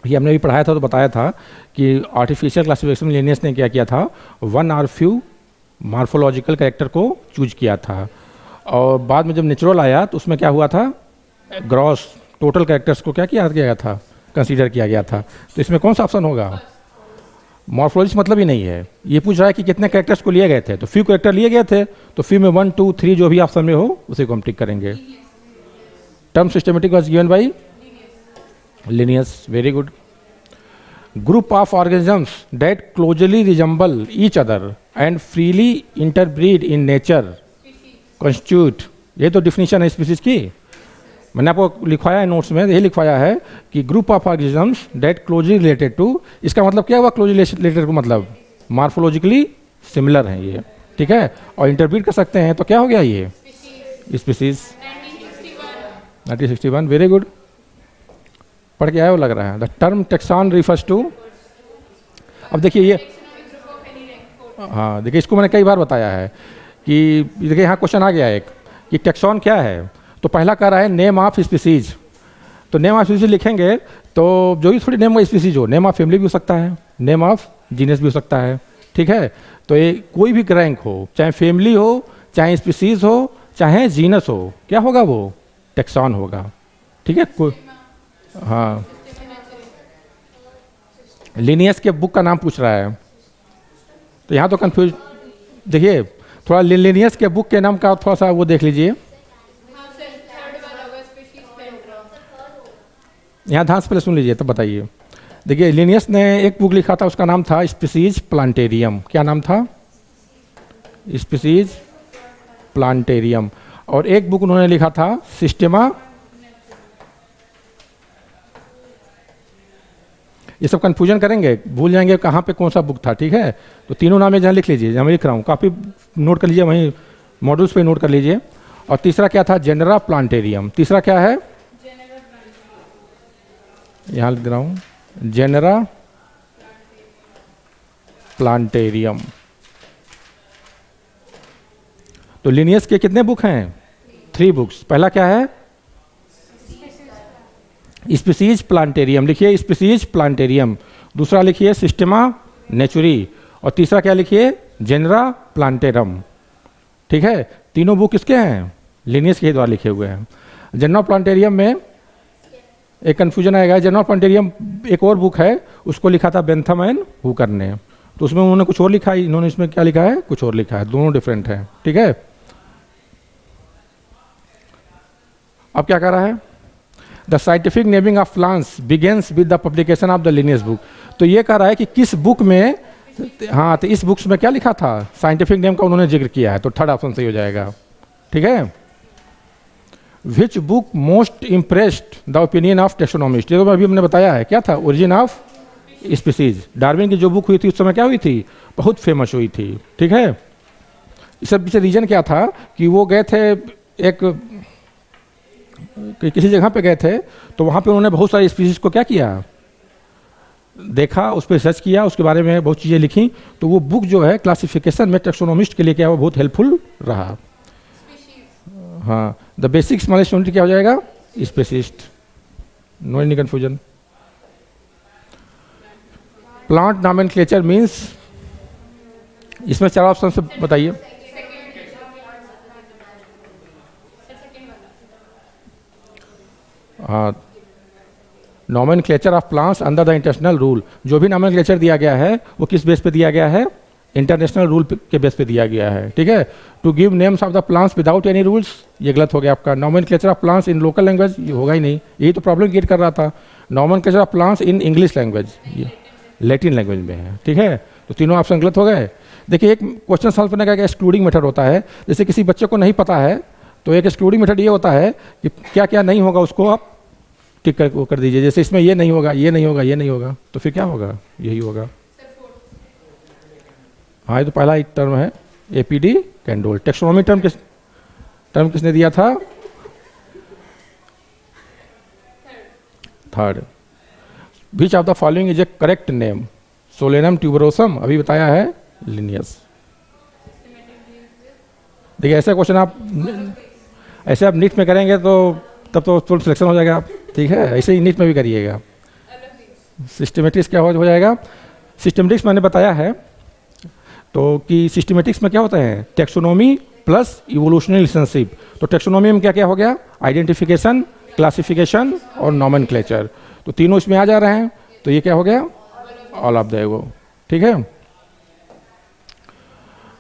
ये हमने भी पढ़ाया था तो बताया था कि आर्टिफिशियल क्लासिफिकेशन में लिनियस ने क्या किया था, वन और फ्यू मार्फोलॉजिकल कैरेक्टर को चूज किया था, और बाद में जब नेचुरल आया तो उसमें क्या हुआ था, ग्रॉस टोटल कैरेक्टर्स को क्या किया गया था, कंसीडर किया गया था। तो इसमें कौन सा ऑप्शन होगा, मॉर्फोलॉजिस्ट मतलब ही नहीं है, ये पूछ रहा है कि कितने कैरेक्टर्स को लिए गए थे, तो फ्यू कैरेक्टर लिए गए थे, तो फ्यू में 1 2 3 जो भी ऑप्शन में हो उसे को हम टिक करेंगे। Term systematic was given by Linnaeus, very good. Group of organisms that closely resemble each other and freely interbreed in nature constitute, ये तो डिफिनीशन है स्पीसीज की, मैंने आपको लिखवाया है नोट्स में, यही लिखवाया है कि group of organisms that closely related to, इसका मतलब क्या हुआ, क्लोजली रिलेटेड को मतलब मार्फोलॉजिकली सिमिलर हैं ये, ठीक है, और इंटरब्रीड कर सकते हैं, तो क्या हो गया ये स्पीसीज। 1961, वेरी गुड, पढ़ के आया हो लग रहा है। The term taxon refers to, अब देखिए ये, हाँ देखिए इसको मैंने कई बार बताया है कि देखिए यहाँ क्वेश्चन आ गया एक कि टेक्सॉन क्या है, तो पहला कह रहा है नेम ऑफ स्पीसीज, तो नेम ऑफ स्पीसीज लिखेंगे तो जो भी थोड़ी नेम ऑफ स्पीसीज हो, नेम ऑफ फैमिली भी हो सकता है, नेम ऑफ जीनस भी हो सकता है, ठीक है, तो ये कोई भी रैंक हो, चाहे फैमिली हो, चाहे स्पीसीज हो, चाहे जीनस हो, क्या होगा वो टेक्सॉन होगा, ठीक है। कोई, हाँ लिनियस के बुक का नाम पूछ रहा है, तो यहाँ तो कंफ्यूज, देखिए थोड़ा लिनियस के बुक के नाम का थोड़ा सा वो देख लीजिए, यहाँ ध्यान से पहले सुन लीजिए तब बताइए। देखिए लिनियस ने एक बुक लिखा था, उसका नाम था स्पीसीज प्लांटेरियम, क्या नाम था, स्पीसीज प्लांटेरियम, और एक बुक उन्होंने लिखा था सिस्टेमा, ये सब कंफ्यूजन करेंगे, भूल जाएंगे कहाँ पे कौन सा बुक था, ठीक है, तो तीनों नाम जहाँ लिख लीजिए, जहाँ मैं लिख रहा हूँ काफ़ी नोट कर लीजिए, वहीं मॉड्यूल्स पे नोट कर लीजिए। और तीसरा क्या था, जेनरा प्लांटेरियम, तीसरा क्या है, यहाँ लिख दे रहा हूँ, जेनरा प्लांटेरियम। तो लिनियस के कितने बुक हैं, 3 बुक्स, पहला क्या है स्पीसीज प्लांटेरियम, लिखिए स्पीसीज प्लांटेरियम, दूसरा लिखिए सिस्टेमा नेचुरी, और तीसरा क्या लिखिए जेनरा प्लांटेरम, ठीक है, तीनों बुक किसके हैं, लिनियस के द्वारा लिखे हुए हैं। जेनरा प्लांटेरियम में एक कन्फ्यूजन आएगा, जेनरा प्लांटेरियम एक और बुक है, उसको लिखा था बेंथम एंड हुकर ने, तो उसमें उन्होंने कुछ और लिखा है, इन्होंने इसमें क्या लिखा है, कुछ और लिखा है, दोनों डिफरेंट है, ठीक है। अब क्या कर रहा है, the scientific naming of plants begins with the publication of the Linnaeus book, तो ये कह रहा है कि किस बुक में, हाँ तो इस बुक्स में क्या लिखा था, साइंटिफिक नेम का उन्होंने जिक्र किया है, तो थर्ड ऑप्शन सही हो जाएगा, ठीक है। Which book most impressed the opinion of taxonomist, ये तो अभी हमने बताया है, क्या था, ओरिजिन ऑफ स्पीसीज, डार्विन की जो बुक हुई थी उस समय क्या हुई थी, बहुत फेमस हुई थी, ठीक है। इस सब पीछे रीजन क्या था कि वो गए थे एक किसी जगह पे गए थे, तो वहाँ पे उन्होंने बहुत सारी स्पीसीज को क्या किया, देखा, उस पर रिसर्च किया, उसके बारे में बहुत चीज़ें लिखी, तो वो बुक जो है क्लासिफिकेशन में टेक्सोनॉमिस्ट के लिए क्या वो बहुत हेल्पफुल रहा। हाँ, द बेसिक स्मॉलेस्ट यूनिट क्या हो जाएगा, species, no any confusion. Plant nomenclature means, इसमें 4 ऑप्शन से बताइए। हाँ, nomenclature of plants under the international rule, जो भी नॉमेनक्लेचर दिया गया है वो किस बेस पे दिया गया है, इंटरनेशनल रूल के बेस पे दिया गया है, ठीक है। To give names of the plants without any rules, ये गलत हो गया आपका, nomenclature of plants in local language, ये होगा ही नहीं, यही तो प्रॉब्लम क्रिएट कर रहा था। Nomenclature of plants in English language, ये लैटिन लैंग्वेज में है, ठीक है, तो तीनों ऑप्शन गलत हो गए। देखिए एक क्वेश्चन सॉल्व करने का एक्सक्लूडिंग मेथड होता है, जैसे किसी बच्चे को नहीं पता है तो एक एक्सक्लूडिंग मेथड ये होता है कि क्या क्या नहीं होगा उसको आप टिक कर दीजिए, जैसे इसमें ये नहीं होगा, ये नहीं होगा, ये नहीं होगा, तो फिर क्या होगा, यही होगा। हाँ, ये तो पहला एक टर्म है एपीडी कैंडोल। टेक्सोनॉमी टर्म किसने दिया था, third. Which of the following is A correct name, Solanum tuberosum, अभी बताया है लिनियस। देखिए ऐसा क्वेश्चन आप नीट में करेंगे तो तब तो फुल सिलेक्शन हो जाएगा आप, ठीक है, ऐसे ही नीट में भी करिएगा। सिस्टमेटिक्स क्या हो जाएगा? सिस्टमेटिक्स मैंने बताया है तो कि सिस्टमेटिक्स में क्या होता है? Taxonomy plus evolutionary relationship. तो टेक्सोनॉमी में क्या क्या हो गया? आइडेंटिफिकेशन, क्लासिफिकेशन और नॉमेनक्लेचर। तो तीनों इसमें आ जा रहे हैं, तो ये क्या हो गया? All of the above. ठीक है।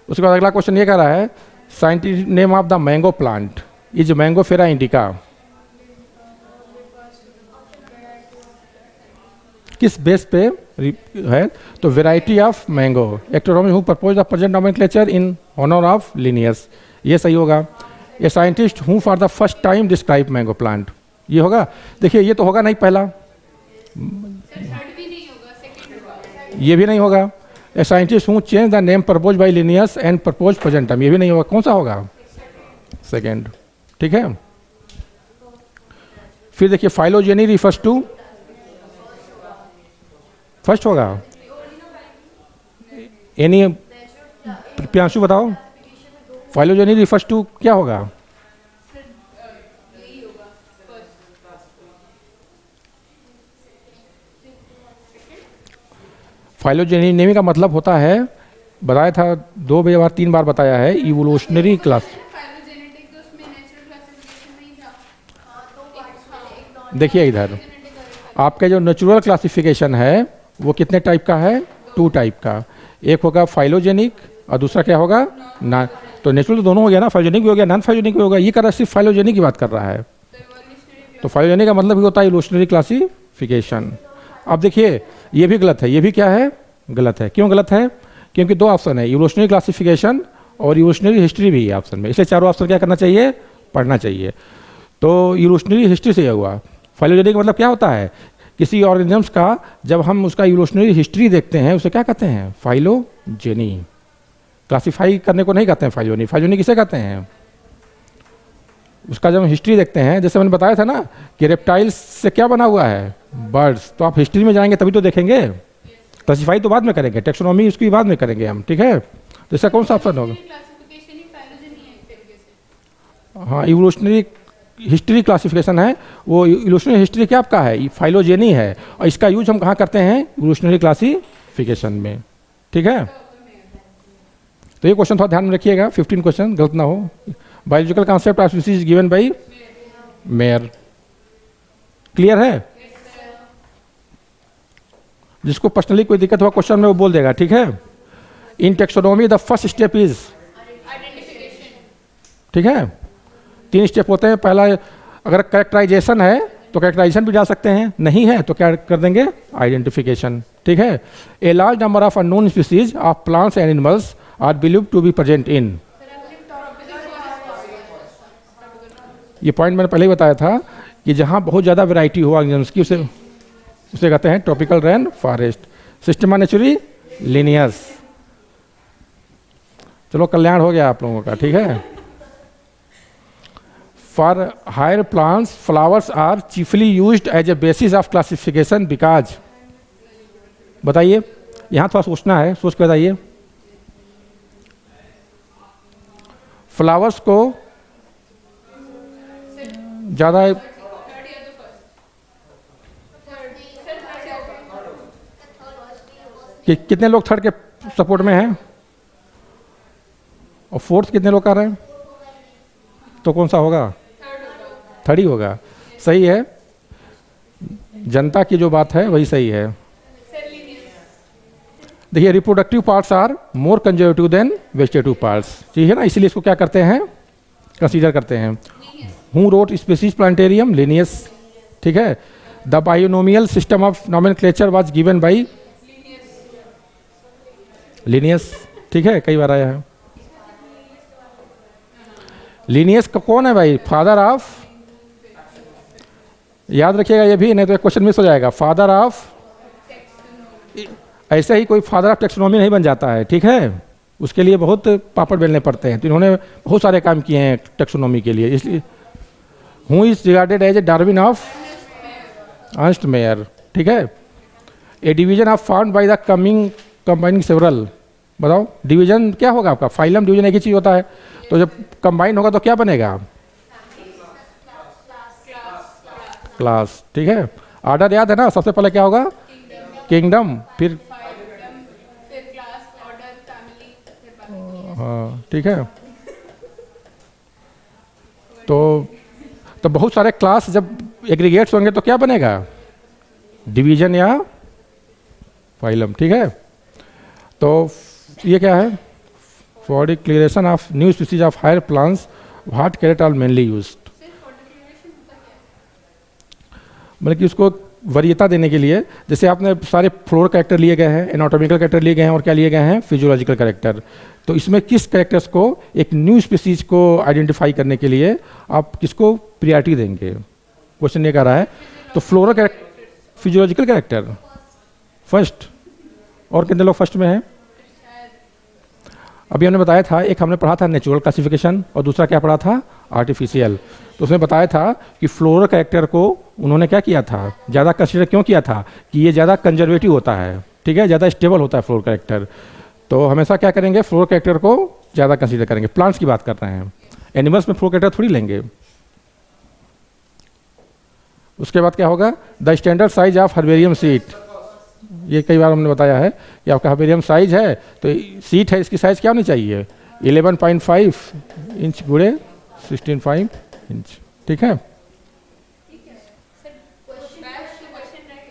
उसके बाद अगला क्वेश्चन ये कह रहा है scientific name of the mango plant is Mangifera indica. किस बेस पे है? तो variety of mango. Taxonomy who propose the present nomenclature in honour of Linnaeus, ये सही होगा। A scientist who for the first time describe mango plant, ये होगा। देखिए ये तो होगा नहीं पहला, ये भी नहीं होगा। A scientist who change the name propose by Linnaeus and propose present name, ये भी नहीं होगा। कौन सा होगा? सेकेंड। ठीक है। फिर देखिए फाइलोजेनी रिफर्स टू, फर्स्ट होगा। एनी प्रियांशु बताओ, फाइलोजेनी रिफर्स टू क्या होगा? फाइलोजेनी का मतलब होता है, बताया था 2 बार 3 बार बताया है, इवोल्यूशनरी क्लास। देखिए इधर आपका जो नेचुरल क्लासिफिकेशन है वो कितने टाइप का है? 2 टाइप का। एक होगा फाइलोजेनिक और दूसरा क्या होगा? ना। तो नेचुरल तो दोनों हो गया ना, फाइलोजेनिक भी हो गया, नॉन फाइलोजेनिक भी होगा। ये कर रहा है सिर्फ फाइलोजेनिक की बात कर रहा है। तो फाइलोजेनिक का मतलब ही होता है इवोल्यूशनरी क्लासिफिकेशन। अब देखिए ये भी गलत है, ये भी क्या है? गलत है। क्यों गलत है? क्योंकि 2 ऑप्शन है, इवोल्यूशनरी क्लासिफिकेशन और इवोल्यूशनरी हिस्ट्री भी है ऑप्शन में, इसलिए चारों ऑप्शन क्या करना चाहिए? पढ़ना चाहिए। तो इवोल्यूशनरी हिस्ट्री से हुआ। फाइलोजेनिक मतलब क्या होता है? किसी ऑर्गेनिजम्स का जब हम उसका इवोल्यूशनरी हिस्ट्री देखते हैं उसे क्या कहते हैं? फाइलोजेनी। क्लासिफाई करने को नहीं कहते हैं फाइलोजेनी। फाइलोजेनी किसे कहते हैं? उसका जब हम हिस्ट्री देखते हैं, जैसे मैंने बताया था ना कि रेप्टाइल्स से क्या बना हुआ है? बर्ड्स। तो आप हिस्ट्री में जाएंगे तभी तो देखेंगे, क्लासिफाई तो बाद में करेंगे, टेक्सोनॉमी उसकी बाद में करेंगे हम। ठीक है। तो इसका कौन सा ऑप्शन होगा? हाँ, इवोल्यूशनरी हिस्ट्री क्लासिफिकेशन है वो। इवोल्यूशनरी हिस्ट्री क्या आपका है? फाइलोजेनी है, और इसका यूज हम कहाँ करते हैं? इवोल्यूशनरी क्लासिफिकेशन में। ठीक है। तो ये क्वेश्चन थोड़ा ध्यान में रखिएगा, 15 क्वेश्चन गलत ना हो। Biological concept of species given by mayor. Clear है? जिसको पर्सनली कोई दिक्कत हुआ क्वेश्चन में वो बोल देगा। ठीक है। In taxonomy the first step is identification. ठीक है। 3 स्टेप होते हैं। पहला अगर कैरेक्टराइजेशन है तो कैरेक्टराइजेशन भी डाल सकते हैं, नहीं है तो क्या कर देंगे? आइडेंटिफिकेशन। ठीक है। A large number of unknown species of plants and animals are believed to be present in. ये पॉइंट मैंने पहले ही बताया था कि जहां बहुत ज़्यादा वैरायटी हो ऑर्गेनिजम्स की उसे कहते हैं tropical rain forest. Systema Naturae Linnaeus. चलो कल्याण हो गया आप लोगों का। ठीक है। For higher plants flowers are chiefly used as a basis of classification because. बताइए, यहाँ थोड़ा सोचना है, सोच के बताइए। फ्लावर्स को ज़्यादा कितने लोग थर्ड के सपोर्ट में हैं और फोर्थ कितने लोग कर रहे हैं? तो कौन सा होगा? थर्ड ही होगा। सही है, जनता की जो बात है वही सही है। देखिए reproductive parts are more conservative than vegetative parts, ठीक है ना, इसलिए इसको क्या करते हैं? कंसीडर करते हैं। Who wrote species plantarum? Linnaeus. ठीक है। The binomial system of nomenclature was given by Linnaeus. ठीक है, कई बार आया है। लिनियस का कौन है भाई? फादर ऑफ, याद रखिएगा ये भी, नहीं तो क्वेश्चन मिस हो जाएगा। फादर ऑफ, ऐसे ही कोई फादर ऑफ टेक्सोनॉमी नहीं बन जाता है। ठीक है, उसके लिए बहुत पापड़ बेलने पड़ते हैं। तो इन्होंने बहुत सारे काम किए हैं टेक्सोनॉमी के लिए, इसलिए who is regarded as a Darwin of Ernst Mayr. ठीक है। A division of found by the combining several. बताओ डिवीजन क्या होगा आपका? फाइलम डिवीजन एक ही चीज होता है, तो जब कंबाइन होगा तो क्या बनेगा? क्लास। ठीक है। ऑर्डर याद है ना? सबसे पहले क्या होगा? किंगडम, फिर फिर क्लास, ऑर्डर, फैमिली, फिर बाकी। हाँ ठीक है। तो बहुत सारे क्लास जब एग्रीगेट्स होंगे तो क्या बनेगा, डिवीजन या फाइलम, ठीक है। तो ये क्या है, for declaration of new species of higher plants what carat are mainly used, सिर्फ ऑर्डर क्रिएशन होता क्या है? मतलब कि उसको वरीयता देने के लिए, जैसे आपने सारे फ्लोर कैरेक्टर लिए गए हैं, एनाटॉमिकल कैरेक्टर लिए गए हैं और क्या लिए गए हैं, फिजियोलॉजिकल कैरेक्टर। तो इसमें किस कैरेक्टर्स को, एक न्यू स्पीसीज को आइडेंटिफाई करने के लिए आप किसको प्रियॉरिटी देंगे, क्वेश्चन ये कर रहा है। तो floral character, physiological character first, और कितने लोग फर्स्ट में हैं? अभी हमने बताया था, एक हमने पढ़ा था नेचुरल क्लासिफिकेशन और दूसरा क्या पढ़ा था, आर्टिफिशियल। तो उसमें बताया था कि फ्लोरल कैरेक्टर को उन्होंने क्या किया था, ज़्यादा कंसिडर क्यों किया था, कि ये ज़्यादा कंजर्वेटिव होता है, ठीक है, ज़्यादा स्टेबल होता है फ्लोरल कैरेक्टर। तो हमेशा क्या करेंगे, फ्लोरल कैरेक्टर को ज़्यादा कंसिडर करेंगे। प्लांट्स की बात कर रहे हैं, एनिमल्स में फ्लोरल कैरेक्टर थोड़ी लेंगे। उसके बाद क्या होगा, the standard size of herbarium seat, ये कई बार हमने बताया है कि आपका हर्बेरियम साइज है तो सीट है, इसकी साइज क्या होनी चाहिए, 11.5 इंच गुणे 16.5 इंच, ठीक है। ठीक है सर, क्वेश्चन रह गया,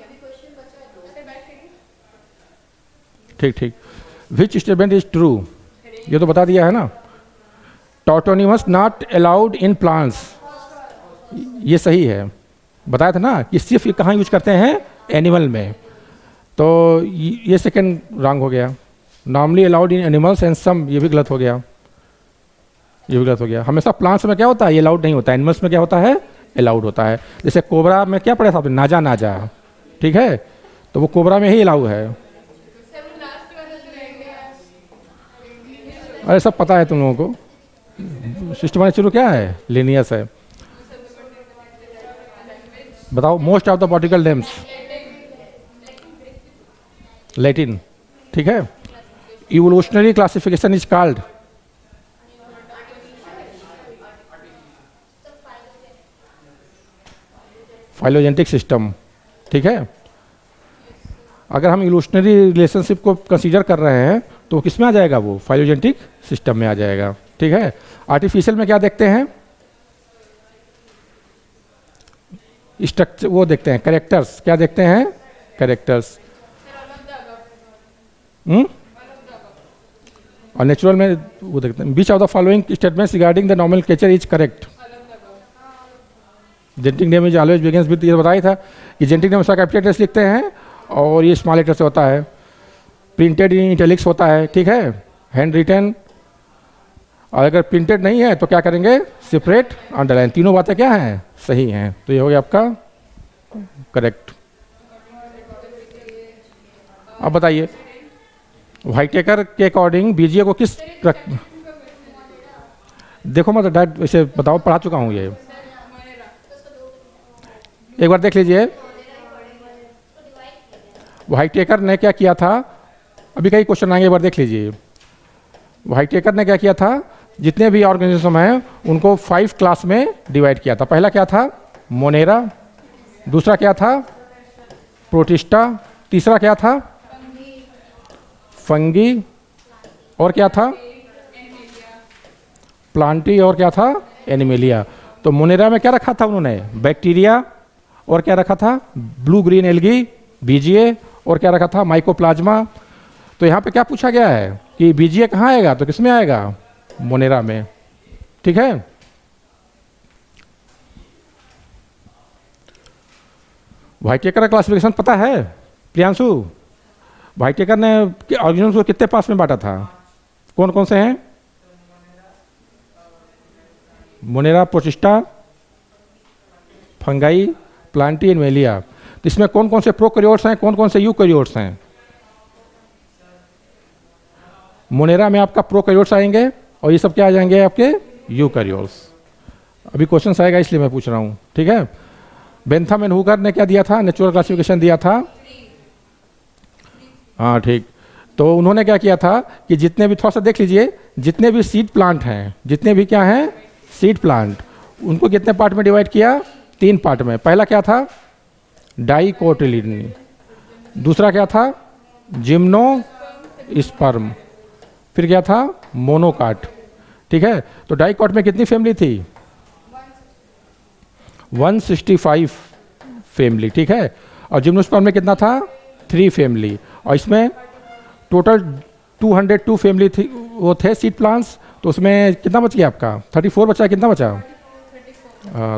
अभी क्वेश्चन बचा है, सर बैठेंगे। ठीक ठीक। विच स्टेटमेंट इज ट्रू, ये तो बता दिया है ना। टॉटोनिमस नॉट अलाउड इन प्लांट्स, ये सही है, बताया था ना कि सिर्फ ये कहाँ यूज करते हैं, एनिमल में। तो ये सेकंड रॉन्ग हो गया। Normally allowed in animals and some, ये भी गलत हो गया, ये भी गलत हो गया। हमेशा प्लांट्स में क्या होता है, ये अलाउड नहीं होता, एनिमल्स में क्या होता है, अलाउड होता है। जैसे कोबरा में क्या पढ़ा था आपने, नाजा नाजा, ठीक है, तो वो कोबरा में ही अलाउ है। सर वो लास्ट वाला जो रह गया, अरे सब पता है तुम लोगों को, सिस्टमैटिक शुरू क्या है, लिनियस है। बताओ, most of the botanical names, Latin, ठीक है। Evolutionary classification is called, phylogenetic system, ठीक है। अगर हम इवोल्यूशनरी रिलेशनशिप को कंसीडर कर रहे हैं तो किस में आ जाएगा, वो फाइलोजेनेटिक सिस्टम में आ जाएगा, ठीक है। आर्टिफिशियल में क्या देखते हैं, स्ट्रक्चर, वो देखते हैं कैरेक्टर्स, क्या देखते हैं, कैरेक्टर्स। और नेचुरल में वो देखते हैं, which of the following statements regarding the nomenclature is correct. Genetic name is always begins with, ये बताया था कि जेनेटिक नेम उसका कैपिटल लेटर्स लिखते हैं और ये स्मॉल लेटर से होता है। प्रिंटेड इन इटैलिक्स होता है, ठीक है, हैंड रिटन। और अगर प्रिंटेड नहीं है तो क्या करेंगे, सेपरेट अंडरलाइन। तीनों बातें क्या हैं, सही हैं। तो ये हो गया आपका करेक्ट। अब बताइए, व्हाइटेकर के अकॉर्डिंग बीजीए को किस देखो मैं तो डायरेक्ट वैसे बताओ, पढ़ा चुका हूँ ये, एक बार देख लीजिए। व्हाइटेकर ने क्या किया था, अभी कई क्वेश्चन आएंगे, एक बार देख लीजिए। व्हाइटेकर ने क्या किया था, जितने भी ऑर्गेनिज्म हैं उनको 5 क्लास में डिवाइड किया था। पहला क्या था, मोनेरा, दूसरा क्या था, प्रोटिस्टा, तीसरा क्या था, फंगी, और क्या था, प्लांटी, और क्या था, एनिमेलिया। तो मोनेरा में क्या रखा था उन्होंने, बैक्टीरिया, और क्या रखा था, ब्लू ग्रीन एल्गी, बीजीए, और क्या रखा था, माइकोप्लाज्मा। तो यहाँ पे क्या पूछा गया है कि बीजीए कहाँ आएगा, तो किस में आएगा, मोनेरा में, ठीक है। व्हाइटेकर का क्लासिफिकेशन पता है प्रियांशु, व्हाइटेकर ने ऑर्गेनिज्म को कितने पास में बांटा था, कौन कौन से हैं, Monera, protista, fungi, Plantae, animalia. तो इसमें कौन कौन से प्रोकैरियोट्स हैं, कौन कौन से यूकैरियोट्स हैं। मोनेरा में आपका प्रोकैरियोट्स आएंगे और ये सब क्या आ जाएंगे, आपके यूकैरियोट्स। अभी क्वेश्चन आएगा इसलिए मैं पूछ रहा हूँ, ठीक है। बेंथम एंड हुकर ने क्या दिया था, नेचुरल क्लासिफिकेशन दिया था, हाँ ठीक। तो उन्होंने क्या किया था कि जितने भी, थोड़ा सा देख लीजिए, जितने भी सीड प्लांट हैं, जितने भी क्या हैं, सीड प्लांट, उनको कितने पार्ट में डिवाइड किया, 3 पार्ट में। पहला क्या था, डाइकोटिलिडनी, दूसरा क्या था? जिम्नोस्पर्म। फिर क्या था? मोनोकाट। ठीक है, तो डाइकॉट में कितनी फैमिली थी? 165 फैमिली। ठीक है, और जिम्नोस्पर्म में कितना था? 3 फैमिली। और इसमें टोटल 202 फैमिली थी, वो थे सीड प्लांट्स। तो उसमें कितना बच गया आपका? 34 बचा। कितना बचा?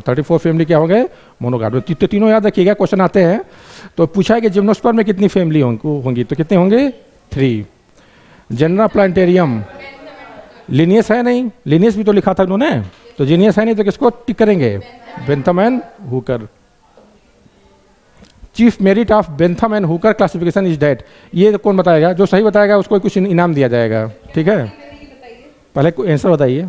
34 फैमिली क्या हो गए? मोनोकाट। तो तीनों याद रखिएगा, क्वेश्चन आते हैं तो पूछा है कि जिम्नोस्पर्म में कितनी फैमिली होंगी, तो कितने होंगे? 3। जनरा प्लांटेरियम लिनियस है नहीं, लिनियस भी तो लिखा था उन्होंने, तो जीनियस है नहीं तो किसको टिक करेंगे? Bentham and Hooker. Chief merit of Bentham and Hooker classification is that. ये कौन बताएगा? जो सही बताएगा उसको कुछ इनाम दिया जाएगा। ठीक है, पहले आंसर बताइए।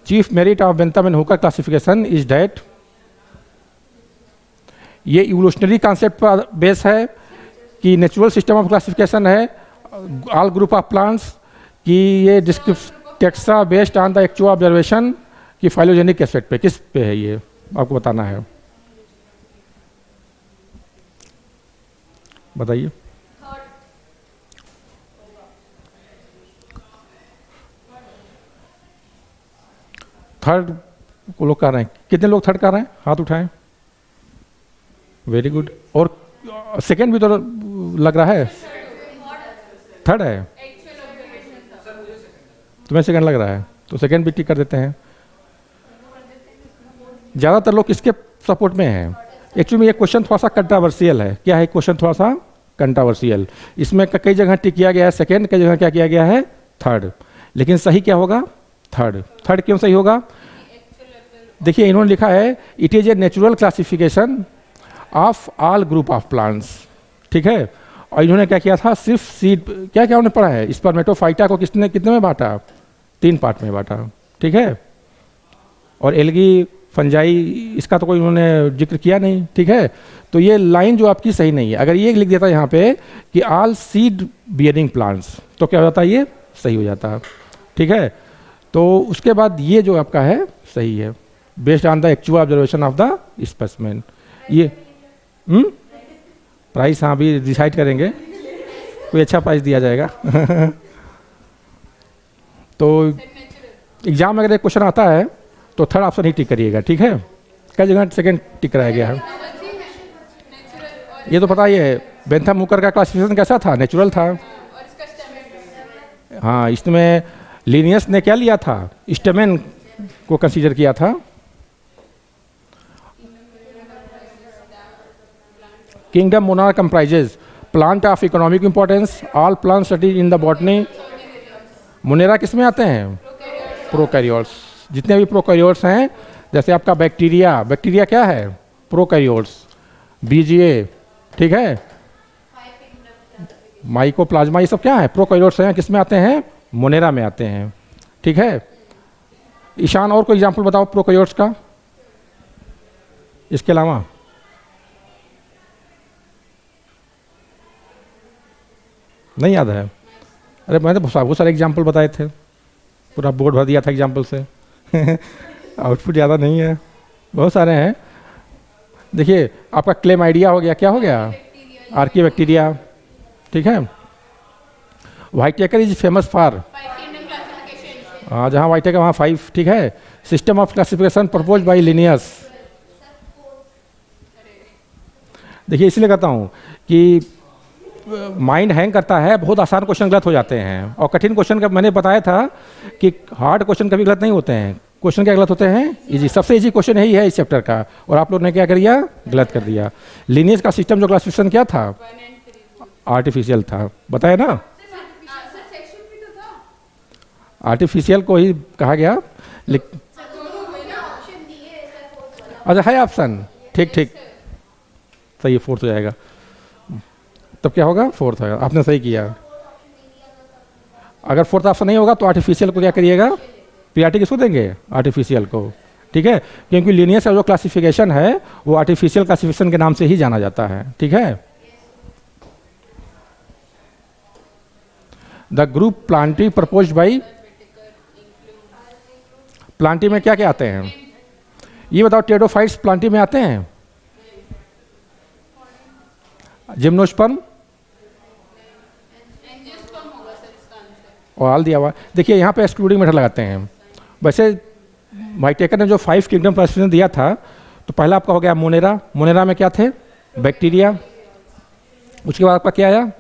Chief merit of Bentham and Hooker classification is that. ये इवोल्यूशनरी कॉन्सेप्ट पर बेस है कि नेचुरल सिस्टम ऑफ क्लासिफिकेशन है ऑल ग्रुप ऑफ प्लांट्स, कि ये taxa based on the actual observation, कि फाइलोजेनिक एस्पेक्ट पे, किस पे है ये आपको बताना है। बताइए। थर्ड को लोग कर रहे हैं। कितने लोग थर्ड कर रहे हैं? हाथ उठाएं। Very good. और सेकंड भी तो लग रहा है। थर्ड है, तुम्हें सेकंड लग रहा है तो सेकंड भी टिक कर देते हैं। ज़्यादातर लोग किसके सपोर्ट में हैं? एक्चुअली में ये क्वेश्चन थोड़ा सा कंट्रावर्शियल है। क्या है क्वेश्चन? थोड़ा सा कंट्रावर्शियल। इसमें कई जगह टिक किया गया है सेकंड, कई जगह क्या किया गया है? थर्ड। लेकिन सही क्या होगा? थर्ड। थर्ड क्यों सही होगा? देखिए इन्होंने लिखा है it is a natural classification of all group of plants. ठीक है, और इन्होंने क्या किया था? सिर्फ सीड, क्या क्या उन्होंने पढ़ा है? स्पर्मेटोफाइटा को कितने में बांटा? 3 पार्ट में बांटा। ठीक है, और एल्गी, फंजाई, इसका तो कोई उन्होंने जिक्र किया नहीं। ठीक है, तो ये लाइन जो आपकी सही नहीं है। अगर ये लिख देता यहाँ पे कि ऑल सीड बियरिंग प्लांट्स, तो क्या हो जाता? ये सही हो जाता। ठीक है, तो उसके बाद ये जो आपका है सही है, based on the actual observation of the specimen. ये प्राइस हाँ भी डिसाइड करेंगे, कोई अच्छा प्राइस दिया जाएगा। तो एग्जाम में अगर एक क्वेश्चन आता है तो थर्ड ऑप्शन ही टिक करिएगा। ठीक है, कई जगह सेकंड टिक कराया गया है। ये तो पता ही है बेंथम हुकर का क्लासिफिकेशन कैसा था? नेचुरल था। हाँ, इसमें लिनियस ने क्या लिया था? स्टेमेन को कंसीडर किया था। Kingdom monarch comprises plant of economic importance, all plant studies in the botany. Monera किस में आते हैं? प्रोकैरियोट्स। जितने भी प्रोकैरियोट्स हैं, जैसे आपका बैक्टीरिया, बैक्टीरिया क्या है? प्रोकैरियोट्स। बीजीए, ठीक है, माइकोप्लाज्मा, ये सब क्या है? प्रोकैरियोट्स हैं। किस में आते हैं? मोनेरा में आते हैं। ठीक है, ईशान और कोई एग्जांपल बताओ प्रोकैरियोट्स का इसके अलावा। नहीं याद है? अरे मैंने तो बहुत सारे एग्जाम्पल बताए थे, पूरा बोर्ड भर दिया था एग्जाम्पल से। आउटपुट ज़्यादा नहीं है, बहुत सारे हैं। देखिए आपका क्लेम आइडिया हो गया, क्या हो गया? Archie bacteria. ठीक है, व्हाइटेकर इज फेमस फॉर, हाँ जहाँ व्हाइटेकर वहाँ 5। ठीक है, system of classification propose by Linnaeus. देखिए इसलिए कहता हूँ कि माइंड हैंग करता है, बहुत आसान क्वेश्चन गलत हो जाते हैं, और कठिन क्वेश्चन का मैंने बताया था कि हार्ड क्वेश्चन कभी गलत नहीं होते हैं। क्वेश्चन क्या गलत होते हैं? इजी। सबसे इजी क्वेश्चन यही है इस चैप्टर का, और आप लोगों ने क्या कर दिया? गलत कर दिया। लिनियस का सिस्टम जो क्लासिफिकेशन क्या था? आर्टिफिशियल था, बताया ना? आर्टिफिशियल को ही कहा गया। अच्छा है ऑप्शन, ठीक ठीक सही, 4th हो जाएगा। तब क्या होगा? 4th होगा। आपने सही किया। अगर 4th ऑप्शन नहीं होगा तो आर्टिफिशियल को क्या करिएगा? प्रियॉरिटी किसको देंगे? आर्टिफिशियल को। ठीक है, क्योंकि लिनियस का जो क्लासिफिकेशन है वो आर्टिफिशियल क्लासिफिकेशन के नाम से ही जाना जाता है। ठीक है, the group Plantae proposed by, Plantae में क्या क्या आते हैं? ये बताओ टेडोफाइट्स प्लांटी में आते हैं? जिम्नोस्पर्म एंजियोस्पर्म होगा सर इसका आंसर। और हाल दिया हुआ। देखिए यहाँ पे एक्सक्लूडिंग मेथड लगाते हैं। वैसे व्हाइटेकर ने जो 5 किंगडम क्लासिफिकेशन दिया था, तो पहला आपका हो गया मोनेरा। मोनेरा में क्या थे? बैक्टीरिया। उसके बाद आपका क्या आया?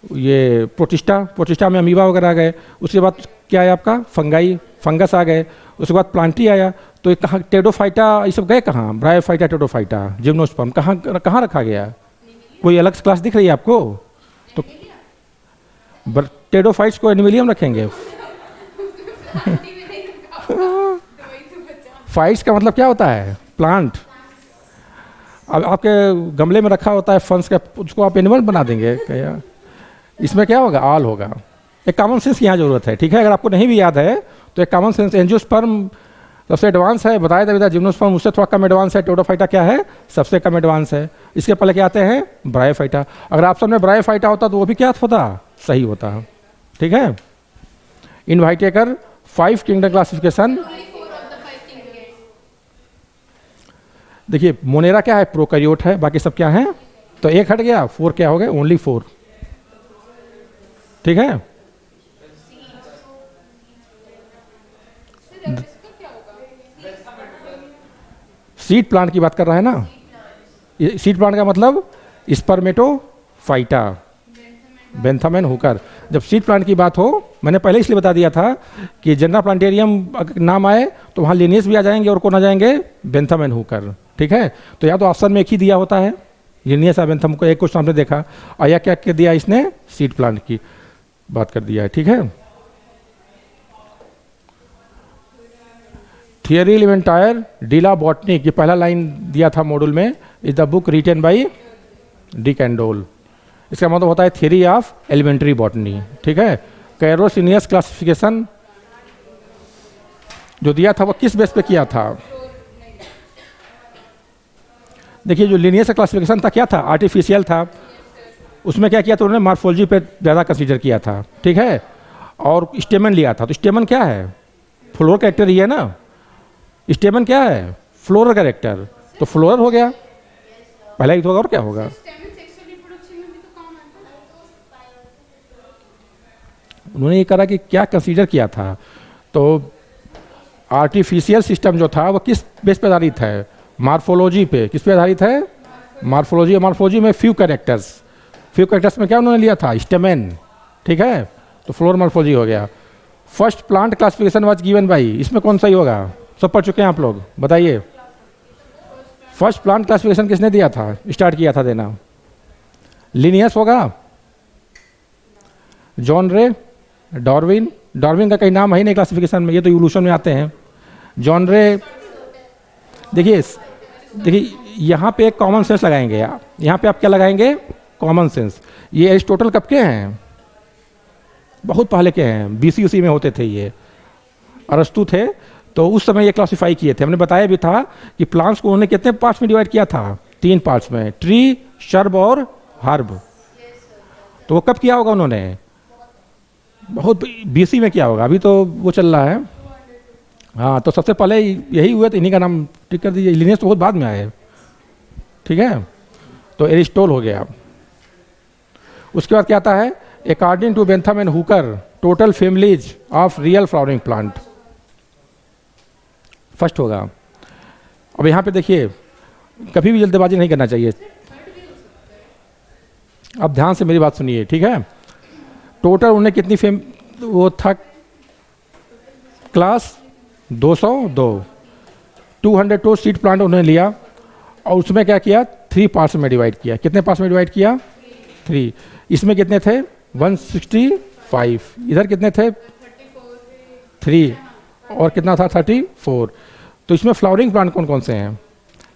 ये प्रोटिस्टा। प्रोटिस्टा में अमीबा वगैरह आ गए। उसके बाद क्या आया आपका? फंगाई, फंगस आ गए। उसके बाद प्लांटी आया। तो ये कहाँ? टेडोफाइटा ये सब गए कहाँ? ब्रायोफाइटा, टेडोफाइटा, जिम्नोस्पर्म कहाँ रखा गया? कोई अलग क्लास दिख रही है आपको? तो टेडोफाइट्स को एनिमिलियम रखेंगे। फाइट्स का मतलब क्या होता है? प्लांट। अब आपके गमले में रखा होता है फंस का, उसको आप एनिमल बना देंगे क्या? इसमें क्या होगा? आल होगा। एक कॉमन सेंस की यहाँ जरूरत है, ठीक है? अगर आपको नहीं भी याद है तो एक कॉमन सेंस। एंजियोस्पर्म सबसे एडवांस है, बताया था। जिम्नोस्पर्म उससे थोड़ा कम एडवांस है। टेडोफाइटा क्या है? सबसे कम एडवांस है। इसके पहले क्या आते हैं? ब्रायोफाइटा। अगर ऑप्शन में ब्रायोफाइटा होता तो वो भी क्या होता? सही होता, ठीक है? इन व्हाइटेकर 5 किंगडम क्लासिफिकेशन। देखिए मोनेरा क्या है? प्रोकैरियोट है। बाकी सब क्या है? तो एक हट गया, 4 क्या हो गए? ओनली 4, ठीक है? सीड प्लांट की बात कर रहा है ना? सीड प्लांट का मतलब स्पर्मेटोफाइटा, बेंथामेन हुकर। जब सीड प्लांट की बात हो, मैंने पहले इसलिए बता दिया था कि जनरल प्लांटेरियम नाम आए तो वहाँ लिनियस भी आ जाएंगे और कौन आ जाएंगे? बेंथामेन हुकर, ठीक है? तो या तो ऑप्शन में एक ही दिया होता है, लिनियस या बेंथम को, एक क्वेश्चन हमने देखा। और या क्या क्या दिया इसने? सीड प्लांट की बात कर दिया है, ठीक है? थियरी एलिमेंटायर डीला बॉटनी की पहला लाइन दिया था मॉड्यूल में, is the book written by de Candolle. इसका मतलब होता है थियरी ऑफ एलिमेंट्री बॉटनी, ठीक है? कैरोसिनियस क्लासिफिकेशन जो दिया था वो किस बेस पे किया था? देखिए जो लिनियस क्लासिफिकेशन था क्या था? आर्टिफिशियल था। उसमें क्या किया था उन्होंने? मॉर्फोलॉजी पे ज़्यादा कंसीडर किया था, ठीक है? और स्टेमन लिया था। तो स्टेमन क्या है? फ्लोर कैरेक्टर ही है ना? स्टेमन क्या है? Floral character. तो फ्लोरल हो गया पहला ही तो होगा, और क्या होगा? उन्होंने ये करा कि क्या कंसीडर किया था। तो आर्टिफिशियल सिस्टम जो था वो किस बेस पे आधारित है? मॉर्फोलॉजी पे। किस पे आधारित है? मॉर्फोलॉजी। मॉर्फोलॉजी में फ्यू कैरेक्टर्स में क्या उन्होंने लिया था? स्टेमेन, ठीक है? तो फ्लोर मॉर्फोलॉजी हो गया। First plant classification was given by, इसमें कौन सा ही होगा? सब पढ़ चुके हैं आप लोग, बताइए। फर्स्ट प्लांट क्लासिफिकेशन किसने दिया था? स्टार्ट किया था देना? लिनियस होगा, जॉन रे, डार्विन। डार्विन का कहीं नाम है ही नहीं क्लासिफिकेशन में, ये तो इवोल्यूशन में आते हैं। जॉन रे। देखिए यहाँ पे एक कॉमन सेंस लगाएंगे आप। यहाँ पे आप क्या लगाएंगे? Common sense. ये एरिस्टोटल कब के हैं? बहुत पहले के हैं, BC में होते थे ये। अरस्तु थे तो उस समय ये क्लासिफाई किए थे। हमने बताया भी था कि प्लांट्स को उन्होंने कितने पार्ट्स में डिवाइड किया था? 3 पार्ट्स में, ट्री, शर्ब और हर्ब। तो वो कब किया होगा उन्होंने? बहुत BC में किया होगा। अभी तो वो चल रहा है। हाँ, तो सबसे पहले यही हुए, तो इन्हीं का नाम टिक कर दीजिए। लिनियस तो बहुत बाद में आए, ठीक है? तो एरिस्टोल हो गया। उसके बाद क्या आता है? According to Bentham and Hooker, total families of real flowering plant first होगा। अब यहाँ पे देखिए, कभी भी जल्दबाजी नहीं करना चाहिए। अब ध्यान से मेरी बात सुनिए, ठीक है? टोटल उन्हें कितनी वो था क्लास? 202 202 सीड प्लांट उन्होंने लिया और उसमें क्या किया? 3 पार्ट्स में डिवाइड किया। कितने पार्ट्स में डिवाइड किया? 3। इसमें कितने थे? 165। इधर कितने थे? 3। और कितना था? 34। तो इसमें फ्लावरिंग प्लांट कौन कौन से हैं?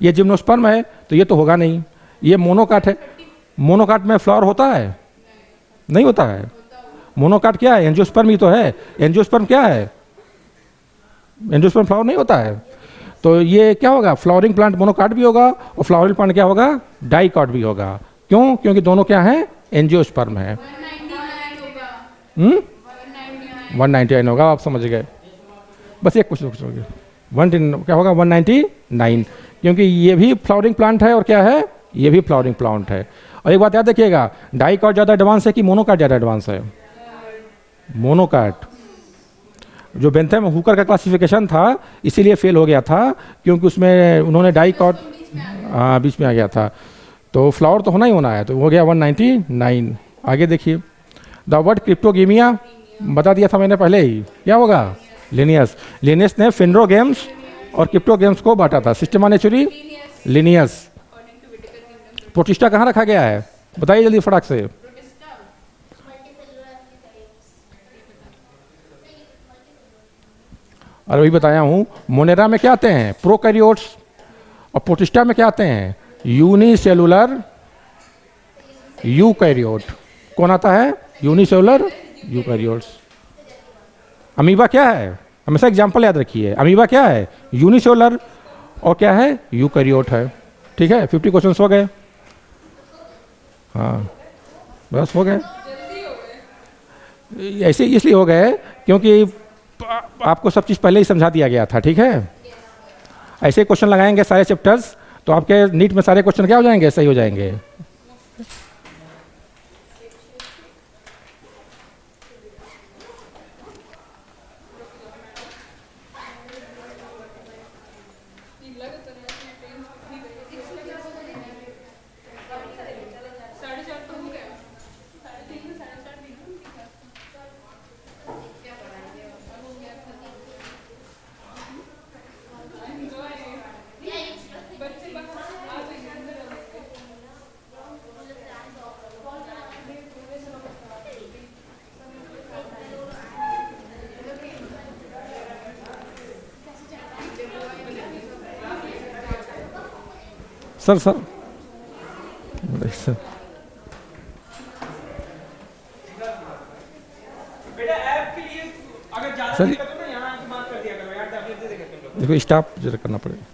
ये जिम्नोस्पर्म है तो ये तो होगा नहीं। ये मोनोकाट है। मोनोकाट में फ्लावर होता है? नहीं होता है। मोनोकाट क्या है? एंजियोस्पर्म ही तो है। एंजियोस्पर्म क्या है? एंजियोस्पर्म फ्लावर नहीं होता है। तो ये क्या होगा? फ्लावरिंग प्लांट मोनोकाट भी होगा और फ्लावरिंग प्लांट क्या होगा? डाइकाट भी होगा। क्यों? क्योंकि दोनों क्या हैं? एंजियोस्पर्म है। 199 होगा। आप समझ गए। बस एक क्वेश्चन हो गया। क्या होगा 199, क्योंकि ये भी फ्लावरिंग प्लांट है और क्या है, ये भी फ्लावरिंग प्लांट है। और एक बात याद रखिएगा, डाइकॉट ज़्यादा एडवांस है कि मोनोकाट ज़्यादा एडवांस है? मोनोकाट। जो बेंथम हुकर का क्लासिफिकेशन था इसीलिए फेल हो गया था, क्योंकि उसमें उन्होंने डाइकॉट बीच में आ गया था। तो फ्लावर तो होना ही होना है, तो हो गया 199। आगे देखिए, द वर्ड क्रिप्टोगेमिया बता दिया था मैंने पहले ही, क्या होगा? लिनियस। लिनियस ने फेनरोगेम्स और क्रिप्टोगेम्स को बांटा था। Systema नेचुरी Linnaeus. प्रोटिस्टा कहाँ रखा गया है, बताइए जल्दी फटाक से। और वही बताया हूँ, मोनेरा में क्या आते हैं? प्रोकैरियोट्स। और प्रोटिस्टा में क्या आते हैं? Unicellular eukaryote. कौन आता है? Unicellular eukaryotes. अमीबा क्या है? हमेशा एग्जाम्पल याद रखिए, अमीबा क्या है? यूनिसेलुलर, और क्या है? यूकैरियोट है। ठीक है, 50 क्वेश्चंस हो गए। हाँ बस हो गए। ऐसे इसलिए हो गए क्योंकि आपको सब चीज़ पहले ही समझा दिया गया था। ठीक है, ऐसे क्वेश्चन लगाएंगे सारे चैप्टर्स तो आपके नीट में सारे क्वेश्चन क्या हो जाएंगे? सही हो जाएंगे। सर सर बेटा ऐप के लिए अगर ज्यादा सर दिक्कत हो ना यहाँ आके बात कर दिया करो यार, टैबलेट दे देगा तुम लोग। देखो स्टाफ जरा करना पड़ेगा।